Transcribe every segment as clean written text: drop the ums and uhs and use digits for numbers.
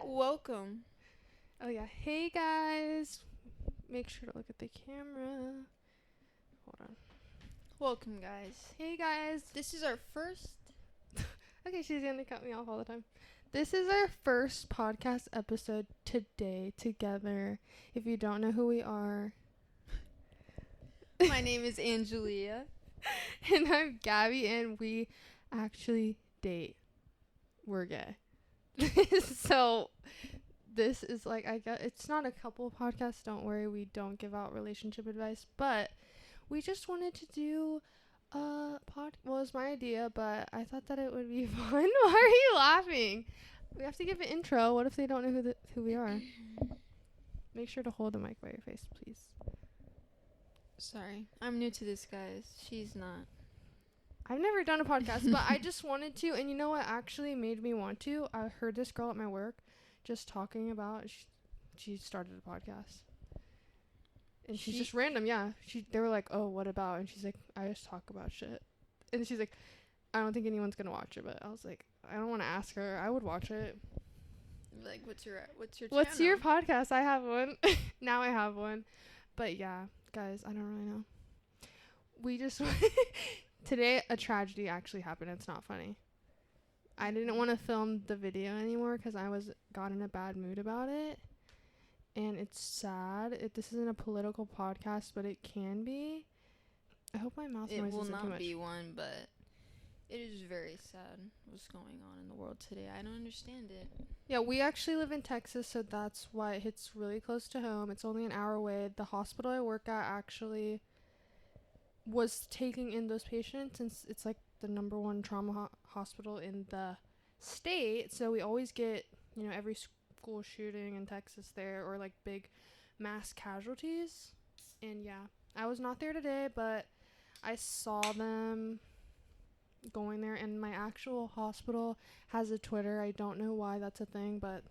Welcome. Oh yeah. Hey guys. Make sure to look at the camera. Hold on. Welcome, guys. Hey guys. This is our first. Okay, she's gonna cut me off all the time. This is our first podcast episode today together. If you don't know who we are. My name is Angelia. And I'm Gabby, and we actually date. We're gay. So this is like, I guess it's not a couple podcasts, don't worry, we don't give out relationship advice, but we just wanted to do a well, it was my idea, but I thought that it would be fun. Why are you laughing? We have to give an intro. What if they don't know who we are? Make sure to hold the mic by your face, please. Sorry, I'm new to this, guys. She's not. I've never done a podcast, but I just wanted to, and you know what actually made me want to? I heard this girl at my work just talking about, she started a podcast. And she's just random, yeah. They were like, oh, what about? And she's like, I just talk about shit. And she's like, I don't think anyone's going to watch it, but I was like, I don't want to ask her. I would watch it. Like, what's your What's channel? your podcast? I have one. Now I have one. But yeah, guys, I don't really know. We just... Today, a tragedy actually happened. It's not funny. I didn't want to film the video anymore because I got in a bad mood about it. And it's sad. This isn't a political podcast, but it can be. I hope my mouth noise isn't too much. It will not be one, but it is very sad what's going on in the world today. I don't understand it. Yeah, we actually live in Texas, so that's why it hits really close to home. It's only an hour away. The hospital I work at actually was taking in those patients, since it's like the number one trauma hospital in the state. So we always get, every school shooting in Texas there, or like big mass casualties. And yeah, I was not there today, but I saw them going there, and my actual hospital has a Twitter. I don't know why that's a thing, but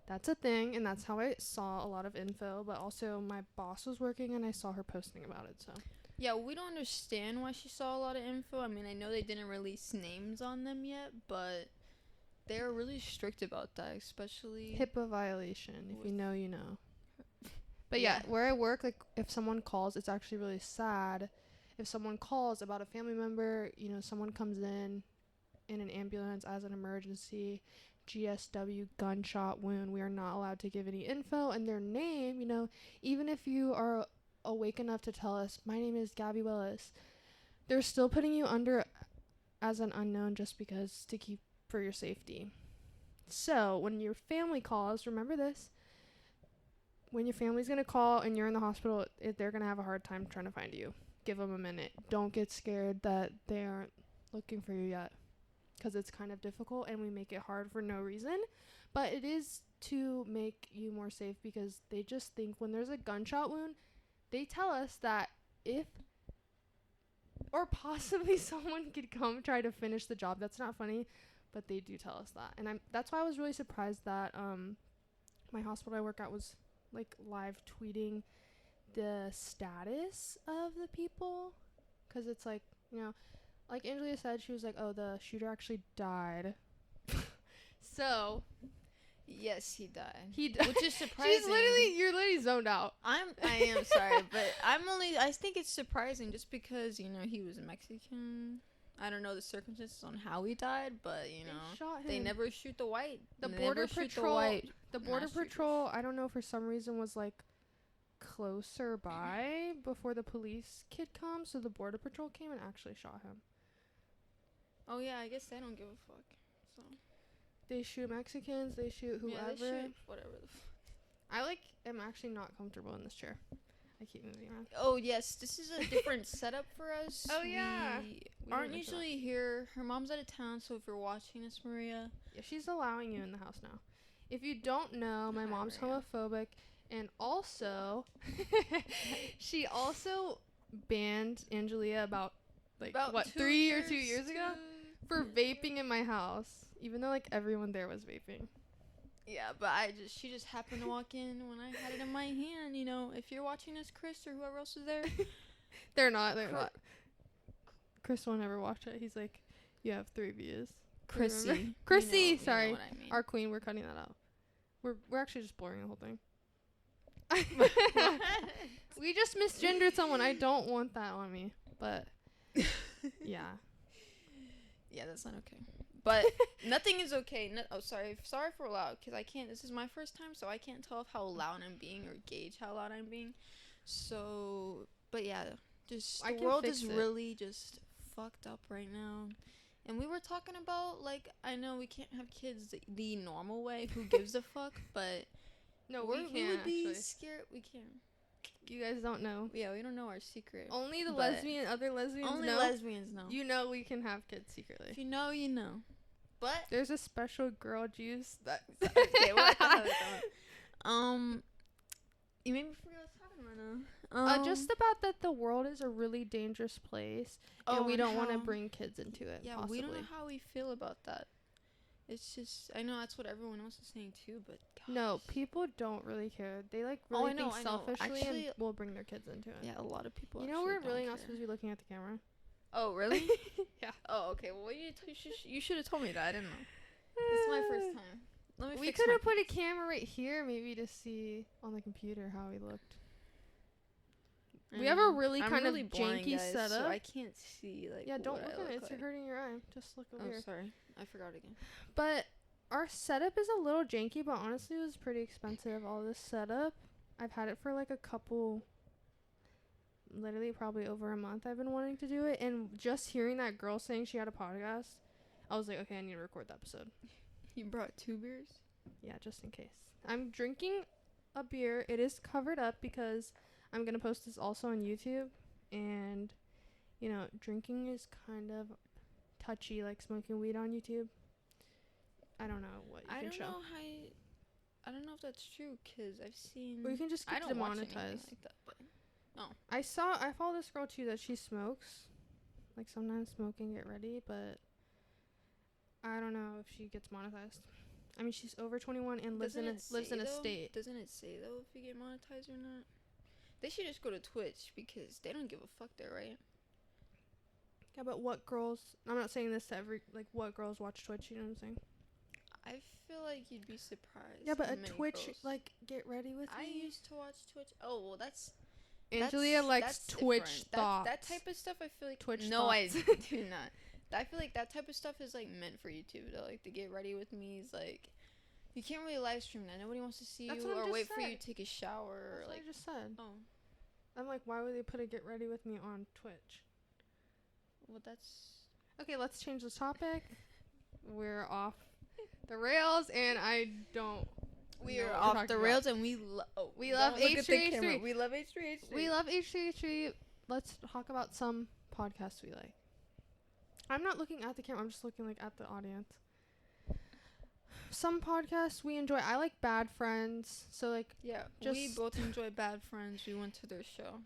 that's a thing, and that's how I saw a lot of info. But also my boss was working and I saw her posting about it. So yeah, we don't understand why she saw a lot of info. I mean, I know they didn't release names on them yet, but they're really strict about that, especially HIPAA violation. If you know, you know. But yeah, where I work, like, if someone calls, it's actually really sad. If someone calls about a family member, someone comes in an ambulance as an emergency, GSW, gunshot wound, we are not allowed to give any info, and their name, even if you are awake enough to tell us, my name is Gabby Willis, they're still putting you under as an unknown just because, to keep for your safety. So when your family calls, remember this, when your family's going to call and you're in the hospital, they're going to have a hard time trying to find you. Give them a minute. Don't get scared that they aren't looking for you yet, because it's kind of difficult and we make it hard for no reason, but it is to make you more safe, because they just think when there's a gunshot wound, they tell us that if or possibly someone could come try to finish the job. That's not funny, but they do tell us that. And that's why I was really surprised that my hospital I work at was like live tweeting the status of the people, because it's like, like Angelia said, she was like, oh, the shooter actually died. So yes, he died. Which is surprising. You're literally zoned out. I am sorry, but I think it's surprising just because, he was Mexican. I don't know the circumstances on how he died, but, they never shoot the white. The border patrol, I don't know, for some reason was like closer by before the police kid comes, so the border patrol came and actually shot him. Oh yeah, I guess they don't give a fuck. So they shoot Mexicans, they shoot whoever. Yeah, they shoot whatever the fuck. I am actually not comfortable in this chair. I keep moving around. Oh yes, this is a different setup for us. Oh yeah. We aren't usually here. Her mom's out of town, so if you're watching this, Maria. Yeah, she's allowing you in the house now. If you don't know, my mom's homophobic, and also she also banned Angelia about 3 or 2 years ago for vaping in my house, even though like everyone there was vaping. Yeah, but she just happened to walk in when I had it in my hand. If you're watching this, Chris, or whoever else is there. They're not. Chris won't ever watch it. He's like, you have 3 views. Chrissy. Sorry. Our queen, we're cutting that out. We're actually just blurring the whole thing. We just misgendered someone. I don't want that on me. But yeah. Yeah, that's not okay. But nothing is okay. Sorry for loud, because I can't. This is my first time, so I can't tell how loud I'm being or gauge how loud I'm being. So, but yeah, just the world is really just fucked up right now. And we were talking about, like, I know we can't have kids the normal way. Who gives a fuck? But no, we would be scared. We can. You guys don't know. Yeah, we don't know our secret. Only the other lesbians only know. Lesbians know. You know we can have kids secretly. If you know, you know. But there's a special girl juice that. Okay, what the hell is that? You made me forget what I was talking about now. Just about that the world is a really dangerous place, and we don't want to bring kids into it. Yeah, possibly. We don't know how we feel about that. It's just, I know that's what everyone else is saying too, but gosh. No, people don't really care. They like really think selfishly and will bring their kids into it. Yeah, a lot of people. You know, we're really not supposed to be looking at the camera. Oh, really? Yeah. Oh, okay. Well, you should have told me that. I didn't know. This is my first time. We could have put a camera right here, maybe, to see on the computer how we looked. We have a really janky setup. So I can't see, like, yeah, don't look at it. It's hurting your eye. Just look over here. Oh, sorry. I forgot again. But our setup is a little janky, but honestly, it was pretty expensive. All this setup. I've had it for, like, a couple... Literally probably over a month I've been wanting to do it. And just hearing that girl saying she had a podcast, I was like, okay, I need to record the episode. You brought 2 beers? Yeah, just in case. I'm drinking a beer. It is covered up because I'm going to post this also on YouTube. And, you know, drinking is kind of touchy, like smoking weed on YouTube. I don't know what you can show. I don't know if that's true, because I've seen... Or you can just get demonetized. Like that, but no. I follow this girl too that she smokes. Like, sometimes smoking get ready, but I don't know if she gets monetized. I mean, she's over 21 and lives in a state. Doesn't it say, though, if you get monetized or not? They should just go to Twitch, because they don't give a fuck there, right? Yeah, but what girls... I'm not saying this to what girls watch Twitch, you know what I'm saying? I feel like you'd be surprised. Yeah, but a Twitch, like, get ready with me? I used to watch Twitch. Oh, well, that's... Angelia likes Twitch thoughts. That type of stuff, I feel like... Twitch no, thoughts. I do not. I feel like that type of stuff is, like, meant for YouTube, though. Like, the get ready with me is, like... You can't really live stream that. Nobody wants to see you or wait for you to take a shower. That's like, what I just said. Oh. I'm like, why would they put a get ready with me on Twitch? Well, that's... Okay, let's change the topic. We're off the rails, and I don't... We are off the rails, and we love H3H3. We love H3H3. We love H3H3. Let's talk about some podcasts we like. I'm not looking at the camera. I'm just looking, like, at the audience. Some podcasts we enjoy. I like Bad Friends. So, like... Yeah, we both enjoy Bad Friends. We went to their show.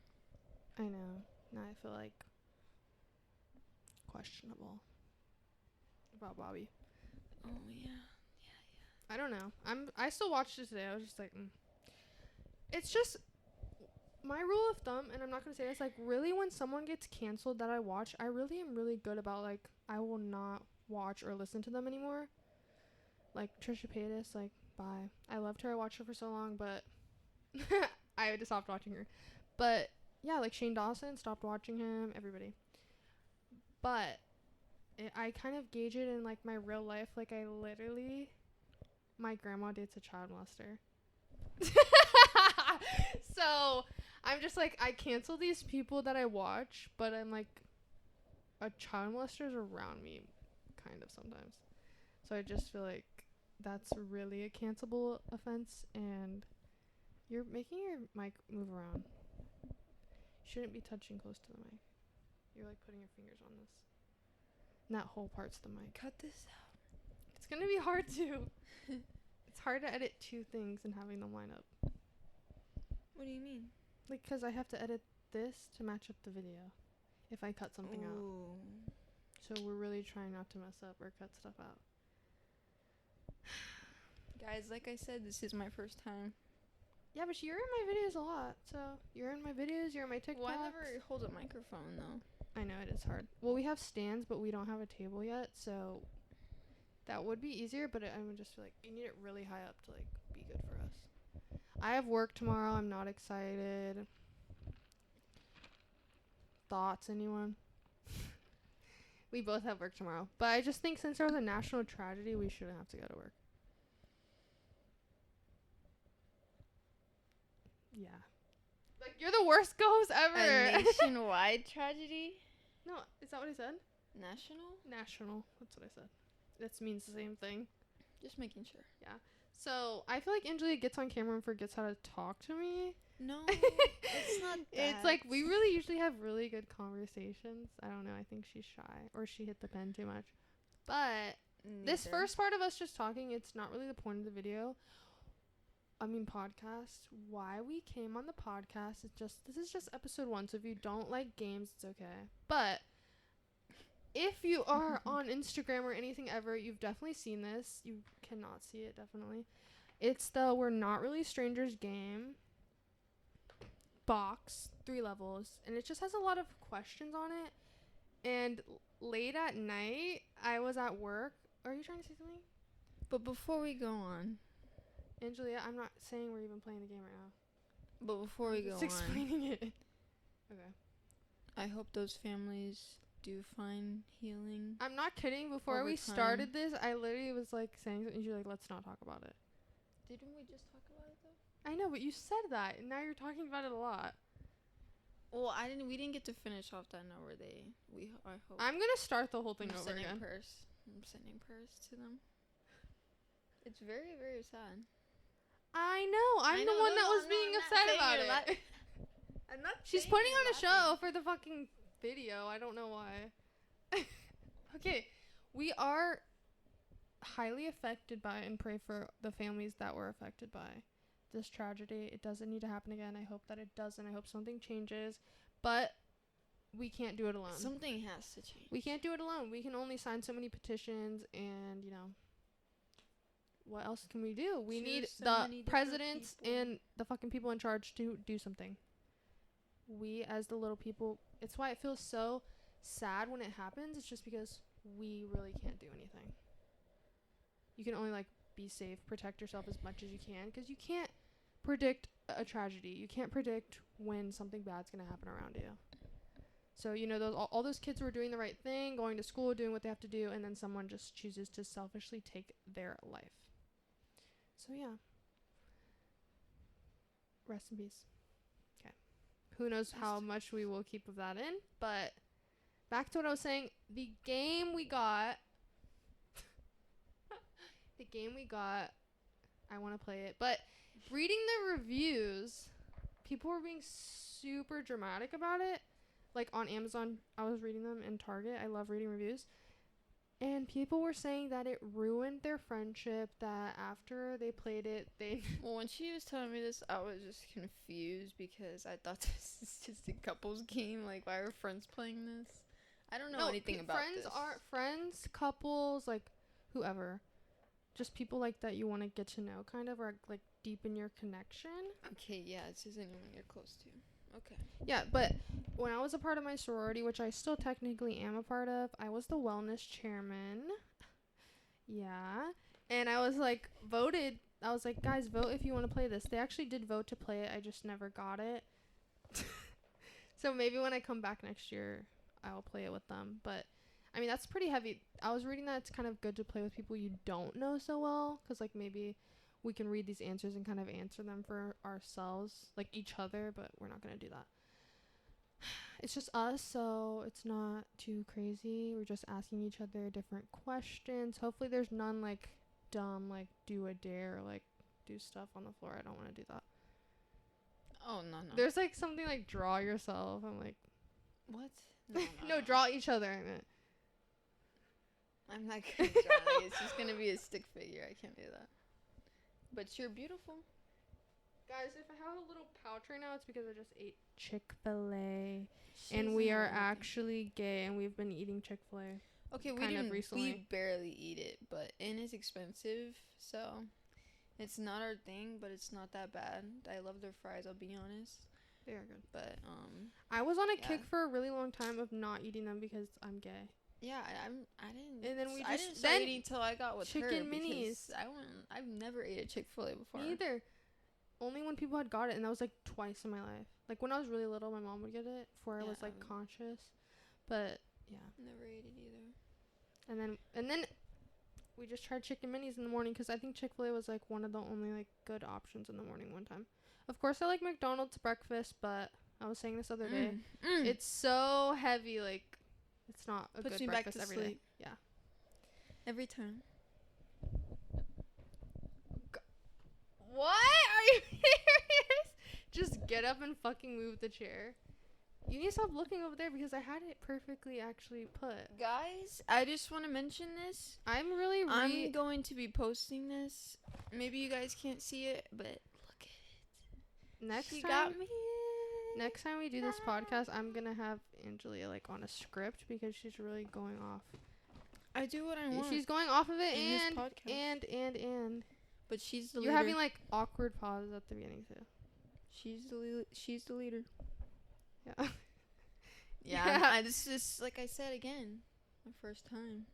I know. Now I feel, like, questionable about Bobby. Oh, yeah. I don't know. I still watched it today. I was just like, It's just my rule of thumb, and I'm not gonna say this, like, really when someone gets canceled that I watch, I really am really good about, like, I will not watch or listen to them anymore. Like Trisha Paytas, like, bye. I loved her. I watched her for so long, but I had to stop watching her. But yeah, like Shane Dawson, stopped watching him. Everybody. But I kind of gauge it in, like, my real life. Like, I literally... My grandma dates a child molester. So, I'm just like, I cancel these people that I watch, but I'm like, a child molester's around me, kind of, sometimes. So, I just feel like that's really a cancelable offense, and you're making your mic move around. You shouldn't be touching close to the mic. You're, like, putting your fingers on this. And that whole part's the mic. Cut this out. It's gonna be hard to. It's hard to edit 2 things and having them line up. What do you mean? Like, because I have to edit this to match up the video if I cut something out. So we're really trying not to mess up or cut stuff out. Guys, like I said, this is my first time. Yeah, but you're in my videos a lot. So you're in my videos, you're in my TikToks. Well, I never hold a microphone, though. I know, it is hard. Well, we have stands, but we don't have a table yet, so... That would be easier, but I would just feel like you need it really high up to like be good for us. I have work tomorrow. I'm not excited. Thoughts, anyone? We both have work tomorrow. But I just think since there was a national tragedy, we shouldn't have to go to work. Yeah. Like, you're the worst ghost ever. A nationwide tragedy? No, is that what I said? National? National. That's what I said. That means the same thing. Just making sure. Yeah. So, I feel like Angelia gets on camera and forgets how to talk to me. No, it's not that. It's like we really usually have really good conversations. I don't know. I think she's shy or she hit the pen too much. But this first part of us just talking, it's not really the point of the video. I mean, podcast. Why we came on the podcast is just, this is just episode 1. So if you don't like games, it's okay. But if you are on Instagram or anything ever, you've definitely seen this. You cannot see it, definitely. It's the We're Not Really Strangers game box, 3 levels, and it just has a lot of questions on it. And late at night, I was at work. Are you trying to say something? But before we go on, Angelia, I'm not saying we're even playing the game right now. But before we go on, explaining it. Okay. I hope those families do find healing. I'm not kidding. Before we started this, I literally was like saying something. You're like, let's not talk about it. Didn't we just talk about it though? I know, but you said that, and now you're talking about it a lot. Well, we didn't get to finish off that note where I hope. I'm gonna start the whole thing over again. I'm sending purse to them. It's very, very sad. I know. I'm the one that was being upset about it. I'm not. She's putting on a show for the fucking video. I don't know why. Okay, we are highly affected by and pray for the families that were affected by this tragedy. It doesn't need to happen again. I hope that it doesn't. I hope something changes, but we can't do it alone. Something has to change. We can't do it alone. We can only sign so many petitions, and what else can we do? We need the presidents and the fucking people in charge to do something. We as the little people, it's why it feels so sad when it happens. It's just because we really can't do anything. You can only be safe, protect yourself as much as you can, because you can't predict a tragedy. You can't predict when something bad's gonna happen around you. So all those kids were doing the right thing, going to school, doing what they have to do, and then someone just chooses to selfishly take their life. So yeah, rest in peace. Okay, who knows how much we will keep of that in, but back to what I was saying. The game we got, I want to play it, but reading the reviews, people were being super dramatic about it. Like on Amazon, I was reading them, in Target. I love reading reviews. And people were saying that it ruined their friendship, that after they played it, Well, when she was telling me this, I was just confused because I thought this is just a couples game. Like, why are friends playing this? I don't know anything about this. Friends, couples, whoever. Just people that you want to get to know, kind of, or deepen your connection. Okay, yeah, it's just anyone you're close to. Okay. Yeah, but when I was a part of my sorority, which I still technically am a part of, I was the wellness chairman. Yeah. And I was voted. I was like, guys, vote if you want to play this. They actually did vote to play it. I just never got it. So maybe when I come back next year, I'll play it with them. But, I mean, that's pretty heavy. I was reading that it's kind of good to play with people you don't know so well. Because, maybe we can read these answers and kind of answer them for ourselves, each other, but we're not going to do that. It's just us, so it's not too crazy. We're just asking each other different questions. Hopefully there's none dumb, do a dare, do stuff on the floor. I don't want to do that. Oh, no. There's something draw yourself. I'm like, what? No, draw each other. I meant. I'm not going to draw. It's just going to be a stick figure. I can't do that. But you're beautiful. Guys, if I have a little pouch right now, it's because I just ate Chick-fil-A. And we are actually gay, and we've been eating Chick-fil-A. Okay, we barely eat it, and it's expensive, so it's not our thing, but it's not that bad. I love their fries, I'll be honest. They are good. But, I was on a kick for a really long time of not eating them because I'm gay. Yeah, I didn't. And then we I just didn't start then eating till I got with her. chicken minis. I've never ate a Chick-fil-A before. Me either. Only when people had got it, and that was like twice in my life. Like when I was really little, my mom would get it before I was like conscious. But yeah, never ate it either. And then we just tried chicken minis in the morning because I think Chick-fil-A was like one of the only like good options in the morning one time. Of course, I like McDonald's breakfast, but I was saying this other day, it's so heavy. Like it's not a good breakfast every day. Yeah, every time. What? Are you serious? Just get up and fucking move the chair. You need to stop looking over there because I had it perfectly actually put. Guys, I just want to mention this. I'm going to be posting this. Maybe you guys can't see it, but look at it. Next time we do this podcast, I'm going to have Angelia like on a script because she's really going off. I do what I want. She's going off of it in this podcast. and. But she's the leader. You're having like awkward pauses at the beginning too. She's the leader. Yeah. Yeah. This is like I said again, my first time.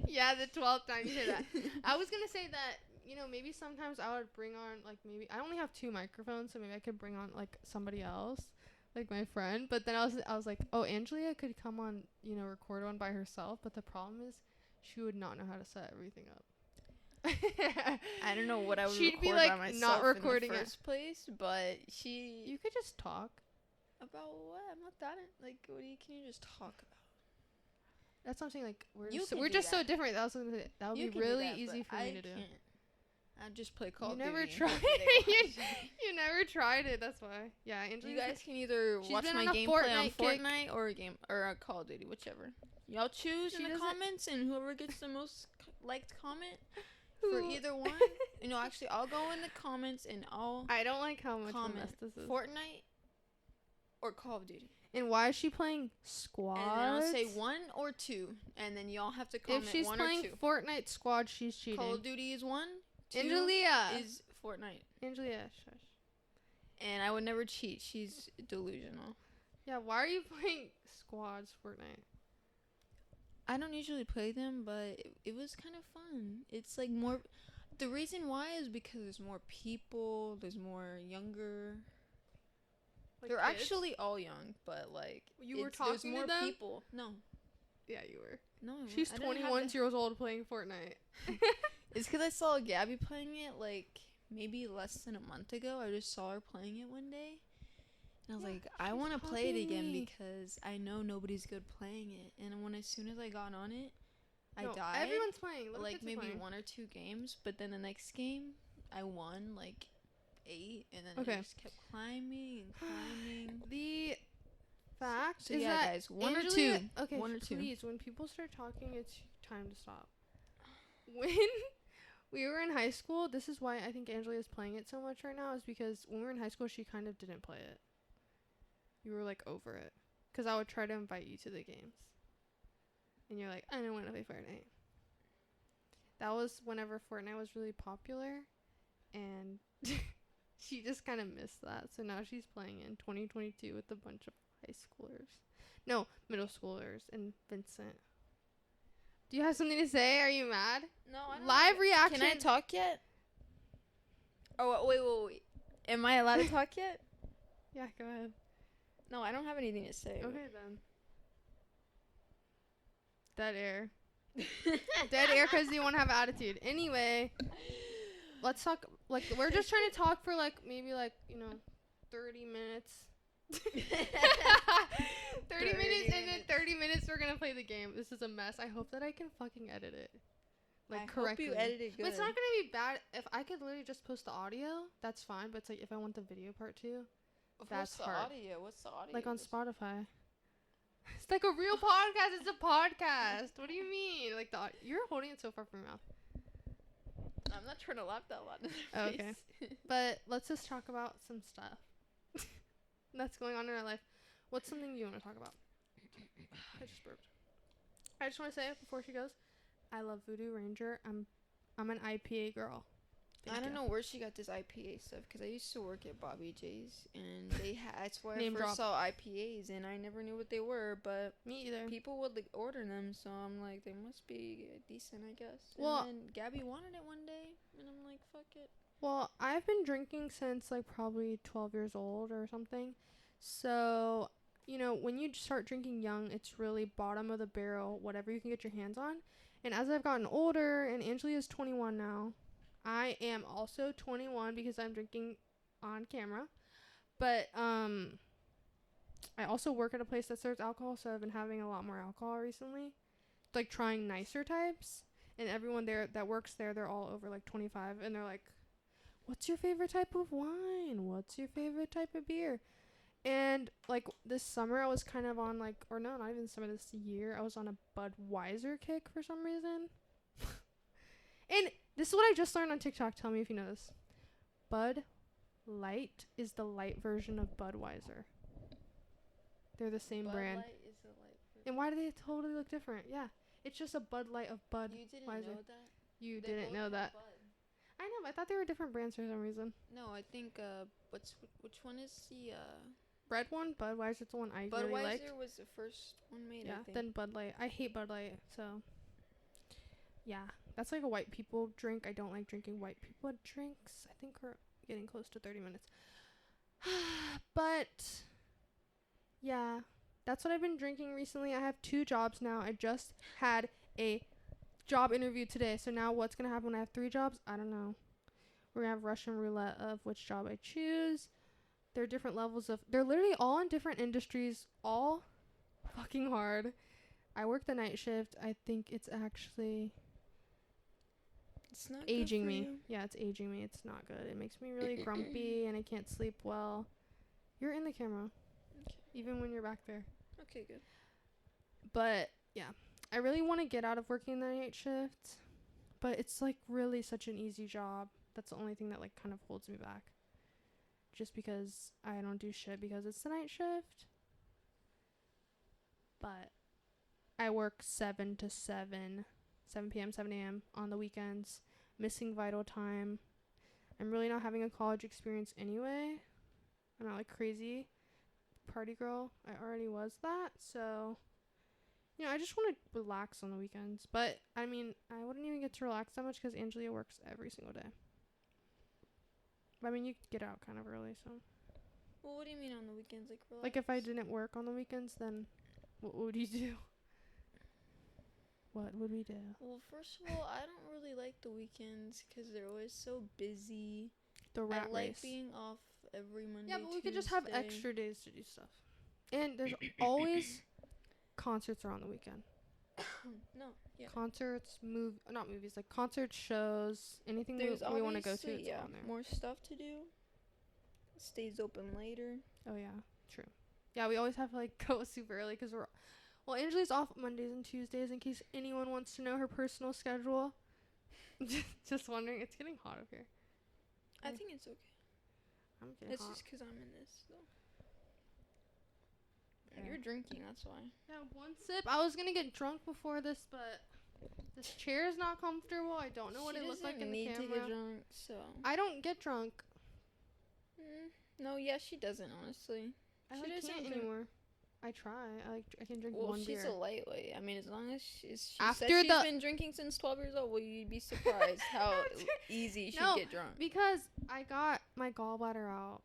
Yeah, the 12th time you say that. I was gonna say that maybe sometimes I would bring on like maybe I only have 2 microphones, so maybe I could bring on like somebody else, like my friend. But then I was like, oh, Angelia could come on, record one by herself. But the problem is, she would not know how to set everything up. I don't know what I would She'd record be like by myself not recording in the first place, but you could just talk about what? I'm not that like. What can you just talk about? That's something like we're just so different. That would be really easy for me to do. I just play Call of Duty. You never tried. You never tried it. That's why. Yeah, you guys can either watch my gameplay on Fortnite or Call of Duty, whichever. Y'all choose in the comments, and whoever gets the most liked comment. For either one. Actually, I'll go in the comments and I don't like how much comment this is. Fortnite or Call of Duty. And why is she playing squad? And then I'll say 1 or 2, and then y'all have to comment 1 or 2. If she's playing Fortnite squad, she's cheating. Call of Duty is 1. 2 Angelia is Fortnite. Angelia, shush. And I would never cheat. She's delusional. Yeah, why are you playing squads Fortnite? I don't usually play them, but it was kind of fun. It's like more. The reason why is because there's more people. There's more younger. Like they're kids? Actually all young, but like you were talking there's more to them? People. No. Yeah, you were. No, she's 21 years old playing Fortnite. It's because I saw Gabby playing it like maybe less than a month ago. I just saw her playing it one day. And I was like, I want to play it again because I know nobody's good playing it. And as soon as I got on it, I died. Everyone's playing. Like maybe 1 or 2 games. But then the next game, I won like 8. And then I just kept climbing and climbing. The fact is that guys, 1 or 2. Okay, 1 or 2. Please, when people start talking, it's time to stop. When we were in high school, this is why I think Angelia is playing it so much right now, is because when we were in high school, she kind of didn't play it. You were like over it. Because I would try to invite you to the games. And you're like, I don't want to play Fortnite. That was whenever Fortnite was really popular. And she just kind of missed that. So now she's playing in 2022 with a bunch of high schoolers. No, middle schoolers and Vincent. Do you have something to say? Are you mad? No, I don't. Live reaction. Can I talk yet? Oh, wait. Am I allowed to talk yet? Yeah, go ahead. No, I don't have anything to say. Okay, then. Dead air. Dead air because you want to have attitude. Anyway, let's talk. Like, we're just trying to talk for, like, maybe, like, 30 minutes. 30 minutes, and then 30 minutes we're going to play the game. This is a mess. I hope that I can fucking edit it. Like, correctly. I hope you edit it good. But it's not going to be bad. If I could literally just post the audio, that's fine. But it's like, if I want the video part too. That's hard. What's the audio? Like on Spotify. It's like a real podcast. It's a podcast. What do you mean? Like you're holding it so far from your mouth. I'm not trying to laugh that loud. Okay. But let's just talk about some stuff that's going on in our life. What's something you want to talk about? I just burped. I just want to say before she goes, I love Voodoo Ranger. I'm an IPA girl. I don't know where she got this IPA stuff, because I used to work at Bobby J's, and they had, that's where I first saw IPAs, and I never knew what they were, but me either. People would like order them, so I'm like, they must be decent, I guess. Well, and then Gabby wanted it one day, and I'm like, fuck it. Well, I've been drinking since like probably 12 years old or something, so you know, when you start drinking young, it's really bottom of the barrel, whatever you can get your hands on. And as I've gotten older, and Angelia is 21 now, I am also 21 because I'm drinking on camera. But I also work at a place that serves alcohol, so I've been having a lot more alcohol recently. Like trying nicer types, and everyone there that works there, they're all over like 25, and they're like, "What's your favorite type of wine? What's your favorite type of beer?" And like this summer, I was kind of on like, or no, not even summer, this year, I was on a Budweiser kick for some reason. And this is what I just learned on TikTok. Tell me if you know this. Bud Light is the light version of Budweiser. They're the same brand. Bud Light is the light version. And why do they totally look different? Yeah, it's just a Bud Light of Budweiser. You didn't know that? You didn't know that. Bud. I know, but I thought they were different brands for some reason. No, I think which one is the red one? Budweiser's the one I really liked. Budweiser was the first one made. Yeah, I think. then Bud Light. I hate Bud Light, so yeah, that's like a white people drink. I don't like drinking white people drinks. I think we're getting close to 30 minutes. But yeah, that's what I've been drinking recently. I have 2 jobs now. I just had a job interview today, so now what's gonna happen when I have 3 jobs? I don't know. We're gonna have Russian roulette of which job I choose. There are different levels of, they're literally all in different industries, all fucking hard. I work the night shift. I think it's actually it's not aging good for me. you. Yeah, it's aging me. It's not good. It makes me really grumpy and I can't sleep well. You're in the camera. Okay. Even when you're back there. Okay, good. But yeah, I really want to get out of working the night shift, but it's like really such an easy job. That's the only thing that like kind of holds me back. Just because I don't do shit because it's the night shift. But I work 7 to 7 p.m., 7 a.m. on the weekends, missing vital time. I'm really not having a college experience anyway. I'm not like crazy party girl. I already was that. So, you know, I just want to relax on the weekends. But, I mean, I wouldn't even get to relax that much because Angelia works every single day. But, I mean, you get out kind of early, so. Well, what do you mean on the weekends? Like, relax? Like, if I didn't work on the weekends, then what would you do? What would we do? Well, first of all, I don't really like the weekends because they're always so busy. The rat I like race. being off every Monday, Yeah, but we Tuesday. could just have extra days to do stuff. And there's always concerts are on the weekend. No, yeah. Concerts, not movies, like concerts, shows, anything we want to go to. It's on there. More stuff to do. Stays open later. Oh yeah, true. Yeah, we always have to like go super early because Angelia's off Mondays and Tuesdays in case anyone wants to know her personal schedule. Just wondering. It's getting hot up here. I think it's okay. I'm getting It's hot. just because I'm in this, though. Okay. You're drinking, that's why. Yeah, one sip. I was gonna get drunk before this, but this chair is not comfortable. I don't know what it looks like in the camera. She doesn't need to get drunk, so. I don't get drunk. No, yeah, she doesn't, honestly. I She doesn't can't drink. anymore. I try. I can drink Well, one beer. she's a lightweight. I mean, as long as she After said she's been drinking since 12 years old, well, you'd be surprised how easy she get drunk. Because I got my gallbladder out.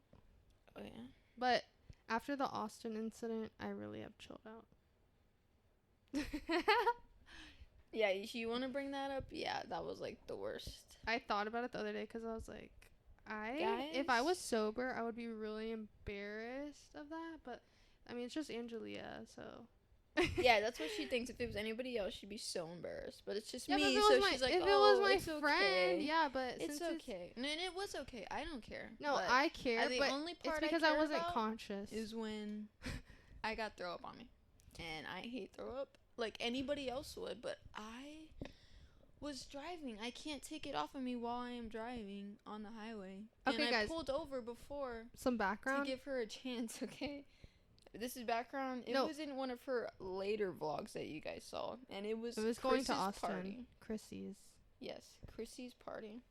Oh, yeah. But after the Austin incident, I really have chilled out. Yeah, you want to bring that up? Yeah, that was, like, the worst. I thought about it the other day because I was like, if Guys? I was sober, I would be really embarrassed of that. But, I mean, it's just Angelia, so. Yeah, that's what she thinks. If it was anybody else, she'd be so embarrassed. But it's just Yeah, me, but so she's like, if oh, it was my it's friend, okay. yeah, but It's since okay. And it was okay. I don't care. No, But I care, the but only it's part because I I care wasn't about conscious. is when I got throw up on me. And I hate throw up. Like anybody else would, but I was driving. I can't take it off of me while I am driving on the highway. Okay, and I guys. pulled over before Some background. to give her a chance, okay? This is background. It No. was in one of her later vlogs that you guys saw. And it was It was going to Chris's Austin. party. Chrissy's. Yes, Chrissy's party.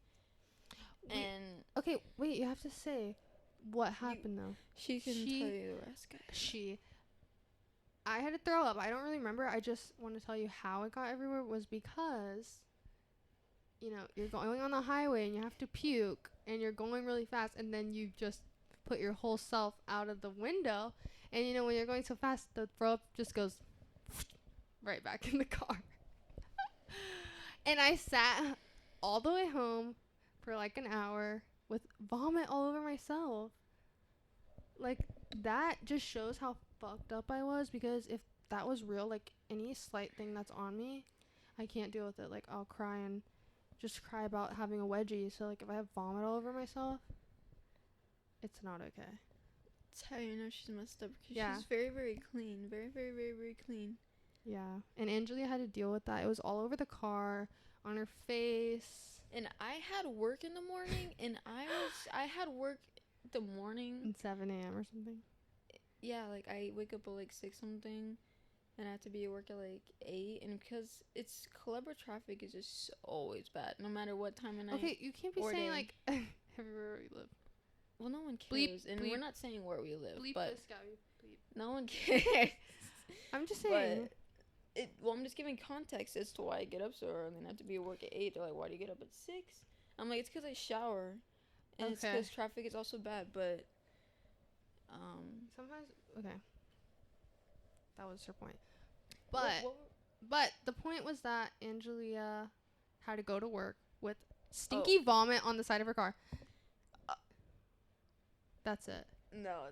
And okay, wait, you have to say what happened though. She can tell you the rest, guys. I had to throw up. I don't really remember. I just want to tell you how it got everywhere was because, you're going on the highway and you have to puke and you're going really fast and then you just put your whole self out of the window. And, when you're going so fast, the throw up just goes right back in the car. And I sat all the way home for like an hour with vomit all over myself. Like, that just shows how fucked up I was, because if that was real, like, any slight thing that's on me, I can't deal with it. Like, I'll cry and just cry about having a wedgie. So, like, if I have vomit all over myself, it's not okay. That's how you know she's messed up, because she's very, very clean. Very, very, very, very clean. Yeah. And Angelia had to deal with that. It was all over the car, on her face. And I had work in the morning, and I had work the morning. At 7 a.m. or something. Yeah, like, I wake up at, like, 6 something, and I have to be at work at, like, 8. And because it's Culebra traffic is just always bad, no matter what time of night. Okay, you can't be saying, like, everywhere we live. Well, no one cares. And bleep. We're not saying where we live. Bleep but this guy. Bleep. No one cares. I'm just saying. I'm just giving context as to why I get up so early and I have to be at work at 8. They're like, why do you get up at 6? I'm like, it's because I shower. And it's because traffic is also bad, but... Sometimes... Okay. That was her point. But the point was that Angelia had to go to work with stinky vomit on the side of her car. That's it. No.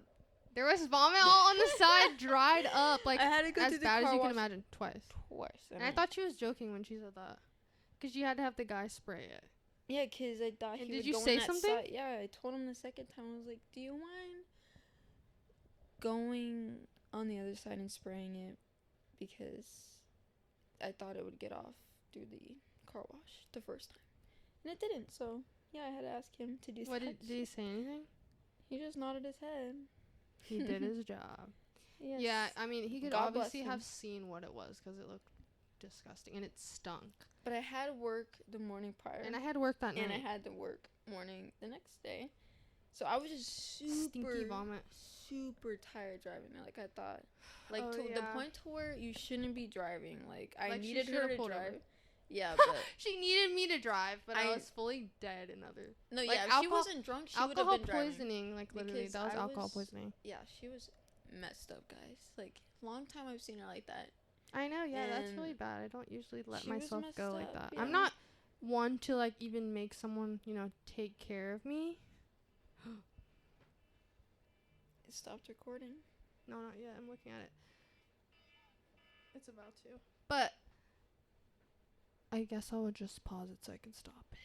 There was vomit all on the side, dried up, like, I had to go as bad as you can imagine. Twice. And I thought she was joking when she said that. Because you had to have the guy spray it. Yeah, because I thought he would go in that side. Did you say something? Yeah, I told him the second time. I was like, do you mind going on the other side and spraying it? Because I thought it would get off through the car wash the first time. And it didn't, so yeah, I had to ask him to do something. Did he say anything? He just nodded his head. He did his job. Yes. Yeah, I mean, he could obviously have seen what it was because it looked disgusting and it stunk. But I had work the morning prior. And I had work that night. And I had to work morning the next day. So I was just stinky vomit. Super tired driving. Like, I thought. Like, the point to where you shouldn't be driving. Like, I needed her to drive. Over. Yeah, but... She needed me to drive, but I was fully dead in other... No, like, yeah, if she wasn't drunk, she would have been driving. Alcohol poisoning, like, literally. That was alcohol poisoning. Yeah, she was messed up, guys. Like, long time I've seen her like that. I know, yeah, that's really bad. I don't usually let myself go like that. Yeah. I'm not one to, like, even make someone, take care of me. It stopped recording. No, not yet. I'm looking at it. It's about to. But I guess I will just pause it so I can stop it.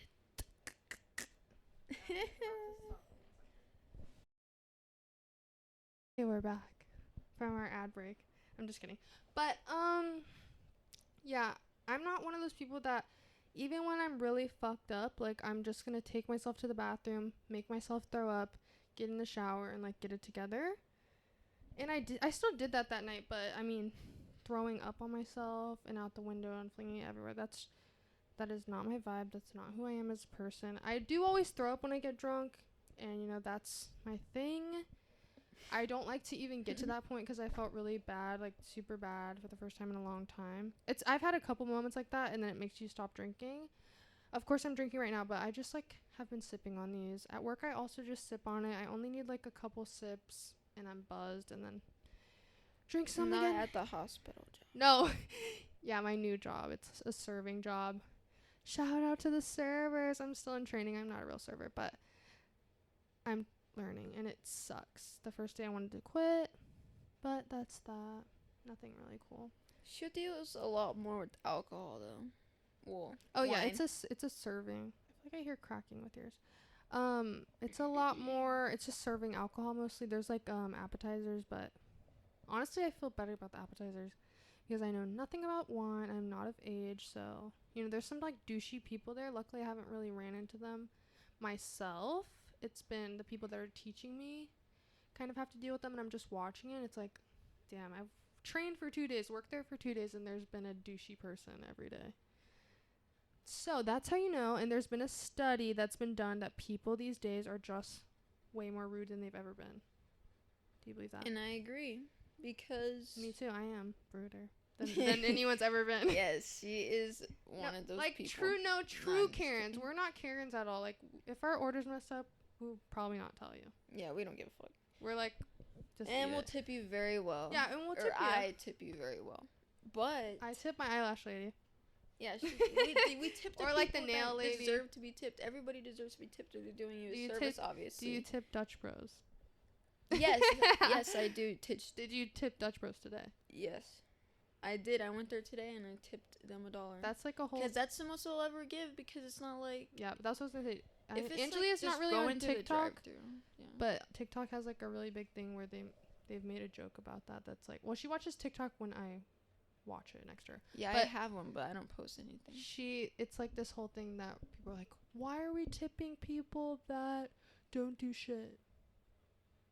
Okay, we're back from our ad break. I'm just kidding. But, yeah, I'm not one of those people that, even when I'm really fucked up, like, I'm just gonna take myself to the bathroom, make myself throw up, get in the shower, and, like, get it together. And I still did that night, but, I mean, throwing up on myself and out the window and flinging it everywhere, that is not my vibe. That's not who I am as a person. I do always throw up when I get drunk, and, that's my thing. I don't like to even get to that point because I felt really bad, like super bad for the first time in a long time. I've had a couple moments like that, and then it makes you stop drinking. Of course, I'm drinking right now, but I just, like, have been sipping on these. At work, I also just sip on it. I only need, like, a couple sips, and I'm buzzed, and then drink some again. Not at the hospital job. No. Yeah, my new job. It's a serving job. Shout out to the servers. I'm still in training. I'm not a real server, but I'm learning, and it sucks. The first day I wanted to quit, but that's that. Nothing really cool. Should use a lot more with alcohol, though. Well, wine. Yeah, it's a serving. I feel like I hear cracking with yours. It's a lot more. It's just serving alcohol mostly. There's like appetizers, but honestly, I feel better about the appetizers because I know nothing about wine. I'm not of age, so there's some like douchey people there. Luckily, I haven't really ran into them myself. It's been the people that are teaching me kind of have to deal with them, and I'm just watching it. It's like, damn, I've trained for 2 days, worked there for 2 days, and there's been a douchey person every day. So that's how you know. And there's been a study that's been done that people these days are just way more rude than they've ever been. Do you believe that? And I agree, because me too. I am ruder than anyone's ever been. Yes, she is one of those like people. True Karens. We're not Karens at all. Like, if our order's messed up, we'll probably not tell you. Yeah, we don't give a fuck. We're like, just and we'll tip you very well. Yeah, and we'll tip you. I tip you very well. But I tip my eyelash lady. Yeah, we tip the or like the nail lady. Deserve to be tipped. Everybody deserves to be tipped. Or they're doing you a service, obviously. Do you tip Dutch Bros? Yes, yes, I do. Did you tip Dutch Bros today? Yes, I did. I went there today and I tipped them $1. That's like a whole. Because that's the most I'll ever give. Because it's not like. Yeah, but that's what I was gonna say. Angela is not really on TikTok, yeah. But TikTok has like a really big thing where they've made a joke about that. That's like, well, she watches TikTok when I watch it next to her. Yeah, but I have one, but I don't post anything. It's like this whole thing that people are like, why are we tipping people that don't do shit?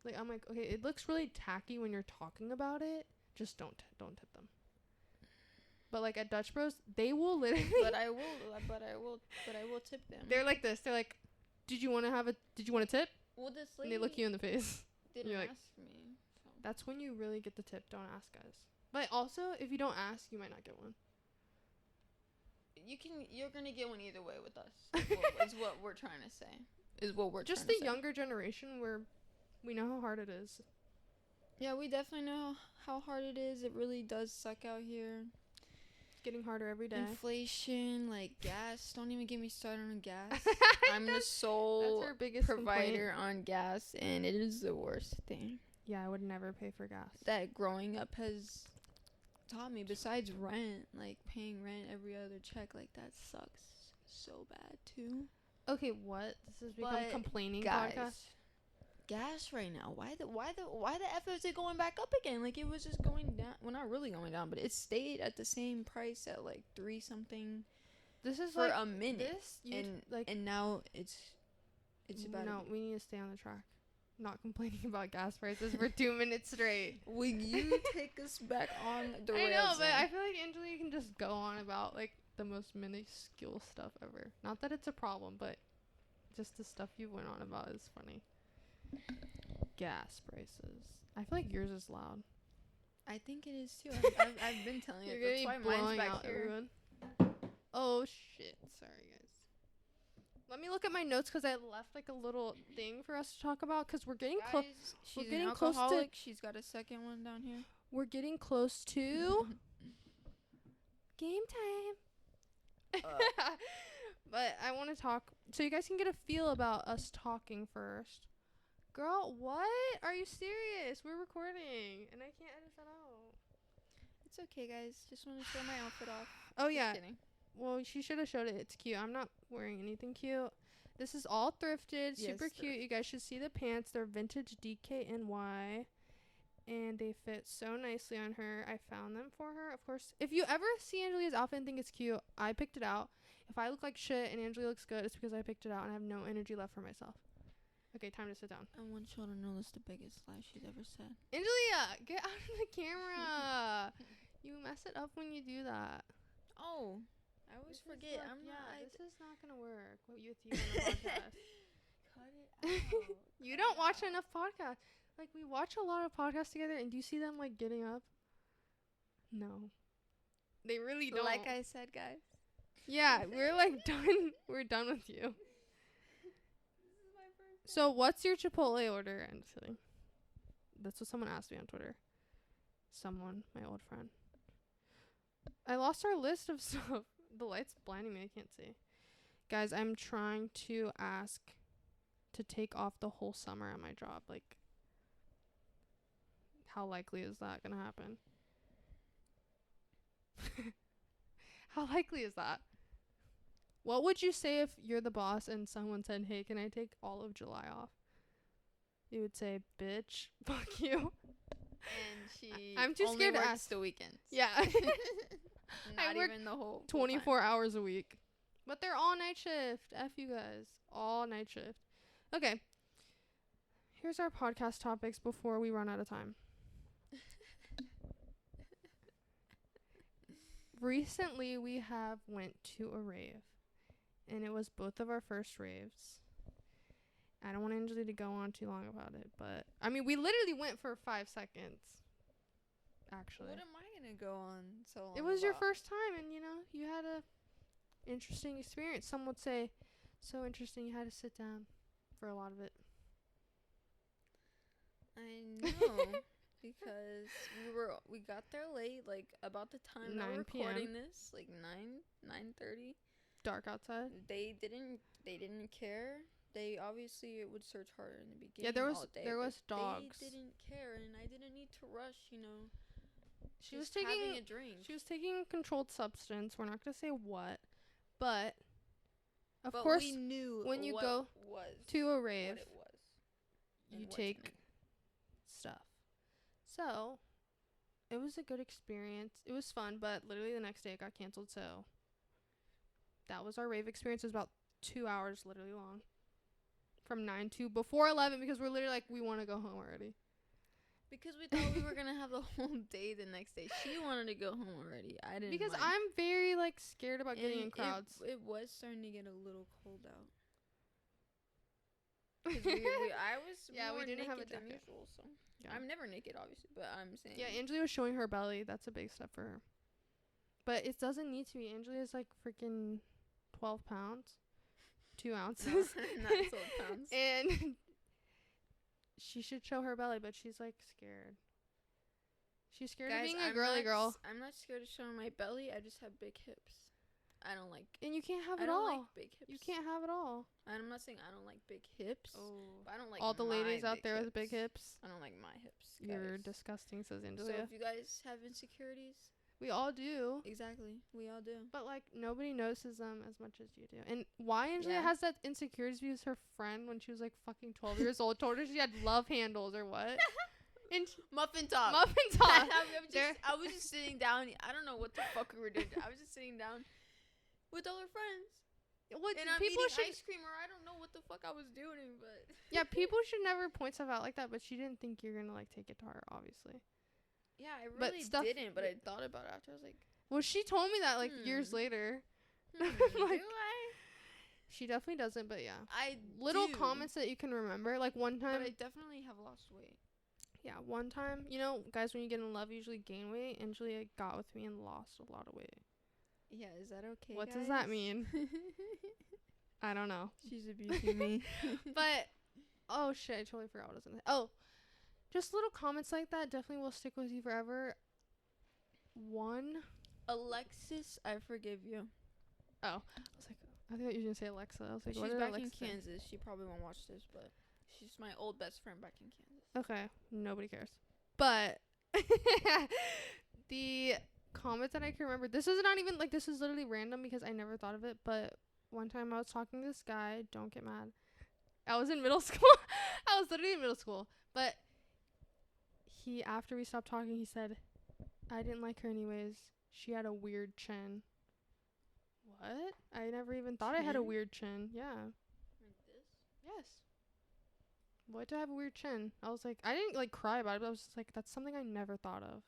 Like, I'm like, okay, it looks really tacky when you're talking about it. Just don't tip them. But like at Dutch Bros, they will literally. but I will tip them. They're like this. They're like, did you want to tip? Well, this lady. And they look you in the face. Didn't ask me. So. That's when you really get the tip. Don't ask, guys. But also, if you don't ask, you might not get one. You're gonna get one either way with us. Is what we're trying to say. Is what we're just trying to say. Just the younger generation where we know how hard it is. Yeah, we definitely know how hard it is. It really does suck out here. It's getting harder every day. Inflation, like gas. Don't even get me started on gas. I'm the sole provider on gas, and it is the worst thing. Yeah, I would never pay for gas. That growing up has taught me. Besides rent, like paying rent every other check, like that sucks so bad too. Okay, what? This has become complaining podcast. Gas right now. Why the F is it going back up again? Like, it was just going down. Well, not really going down, but it stayed at the same price at like 3 something. This is for like a minute. And now it's about. No, we need to stay on the track. Not complaining about gas prices for 2 minutes straight. Will you take us back on the rails? I know, but I feel like Angela can just go on about like the most minuscule stuff ever. Not that it's a problem, but just the stuff you went on about is funny. Gas prices. I feel like yours is loud. I think it is too. I've been telling you. That's why mine's back here. Everyone. Oh shit! Sorry guys. Let me look at my notes because I left like a little thing for us to talk about because we're getting close. She's getting close to. She's got a second one down here. We're getting close to game time. But I want to talk so you guys can get a feel about us talking first. Girl, what? Are you serious? We're recording, and I can't edit that out. It's okay, guys. Just want to show my outfit off. Oh, yeah. Well, she should have showed it. It's cute. I'm not wearing anything cute. This is all thrifted. Super cute. You guys should see the pants. They're vintage DKNY, and they fit so nicely on her. I found them for her, of course. If you ever see Angelia's outfit and think it's cute, I picked it out. If I look like shit and Angelia looks good, it's because I picked it out and I have no energy left for myself. Okay, time to sit down. I want y'all to know that's the biggest lie she's ever said. Angelia, get out of the camera. You mess it up when you do that. Oh, I always forget. This is not going to work with you on the podcast. Cut it out. You don't watch enough podcasts. Like, we watch a lot of podcasts together, and do you see them, like, getting up? No. They really don't. Like I said, guys. Yeah, we're, like, done. We're done with you. So, what's your Chipotle order? I'm just kidding. That's what someone asked me on Twitter. Someone, my old friend. I lost our list of stuff. The light's blinding me. I can't see. Guys, I'm trying to ask to take off the whole summer at my job. Like, how likely is that going to happen? How likely is that? What would you say if you're the boss and someone said, hey, can I take all of July off? You would say, bitch, fuck you. And I'm too scared to ask the weekends. Yeah. Not even the whole 24 hours a week. But they're all night shift. F you guys. All night shift. Okay. Here's our podcast topics before we run out of time. Recently, we have went to a rave. and it was both of our first raves. I don't want Angelie to go on too long about it, but I mean, we literally went for 5 seconds. Actually, what am I gonna go on so long? It was your first time, and you had a interesting experience. Some would say so interesting you had to sit down for a lot of it. I know. Because we got there late, like about the time that we're recording this, like 9:30. Dark outside. They didn't care. They obviously it would search harder in the beginning. Yeah, there was all day, dogs. They didn't care, and I didn't need to rush. She was taking a drink. She was taking a controlled substance. We're not gonna say what, but of course, we knew when you go to a rave, what it was, you take stuff. So, it was a good experience. It was fun, but literally the next day it got canceled. So, that was our rave experience. It was about 2 hours, literally long, from 9 to before 11, because we're literally like, we want to go home already. Because we thought we were gonna have the whole day the next day. She wanted to go home already. I didn't. Because mind. I'm very scared about getting in crowds. It was starting to get a little cold out. We didn't have a jacket. Than usual, so yeah. I'm never naked, obviously, but I'm saying. Yeah, Angelie was showing her belly. That's a big step for her. But it doesn't need to be. Angelie is freaking 12 pounds, 2 ounces. No, not 12 pounds. And she should show her belly, but she's scared. She's scared of being a girly girl. I'm not scared of showing my belly. I just have big hips. I don't like. And you can't have it all. I don't like big hips. You can't have it all. I'm not saying I don't like big hips. Oh. But I don't like all the ladies out there with big hips. I don't like my hips. Guys. You're disgusting, says Angelia. So if you guys have insecurities, we all do. Exactly, we all do. But nobody notices them as much as you do. And why Angelia has that insecurities because her friend, when she was fucking 12 years old, told her she had love handles or what? And muffin top. I was just sitting down. I don't know what the fuck we were doing. I was just sitting down with all her friends. And I'm eating ice cream, or I don't know what the fuck I was doing, but yeah, people should never point stuff out like that. But she didn't think you're gonna take it to heart, obviously. Yeah, I really didn't, but I thought about it after. I was like, well, she told me that years later. Do I? She definitely doesn't, but yeah. Little comments that you can remember, one time. But I definitely have lost weight. Yeah, one time, guys, when you get in love, you usually gain weight. Angelia got with me and lost a lot of weight. Yeah, is that okay? What does that mean? I don't know. She's abusing me. But oh shit, I totally forgot what I was gonna say. Oh, just little comments like that definitely will stick with you forever. Alexis, I forgive you. Oh, I thought you were gonna say Alexa. I was like, she's back in Kansas. She probably won't watch this, but she's my old best friend back in Kansas. Okay, nobody cares. But the comments that I can remember, this is not even this is literally random because I never thought of it. But one time I was talking to this guy. Don't get mad. I was in middle school. I was literally in middle school. But after we stopped talking, he said, I didn't like her anyways. She had a weird chin. What? I never even thought I had a weird chin. Yeah. Like this? Yes. What, do I have a weird chin? I was I didn't cry about it, but I was just that's something I never thought of.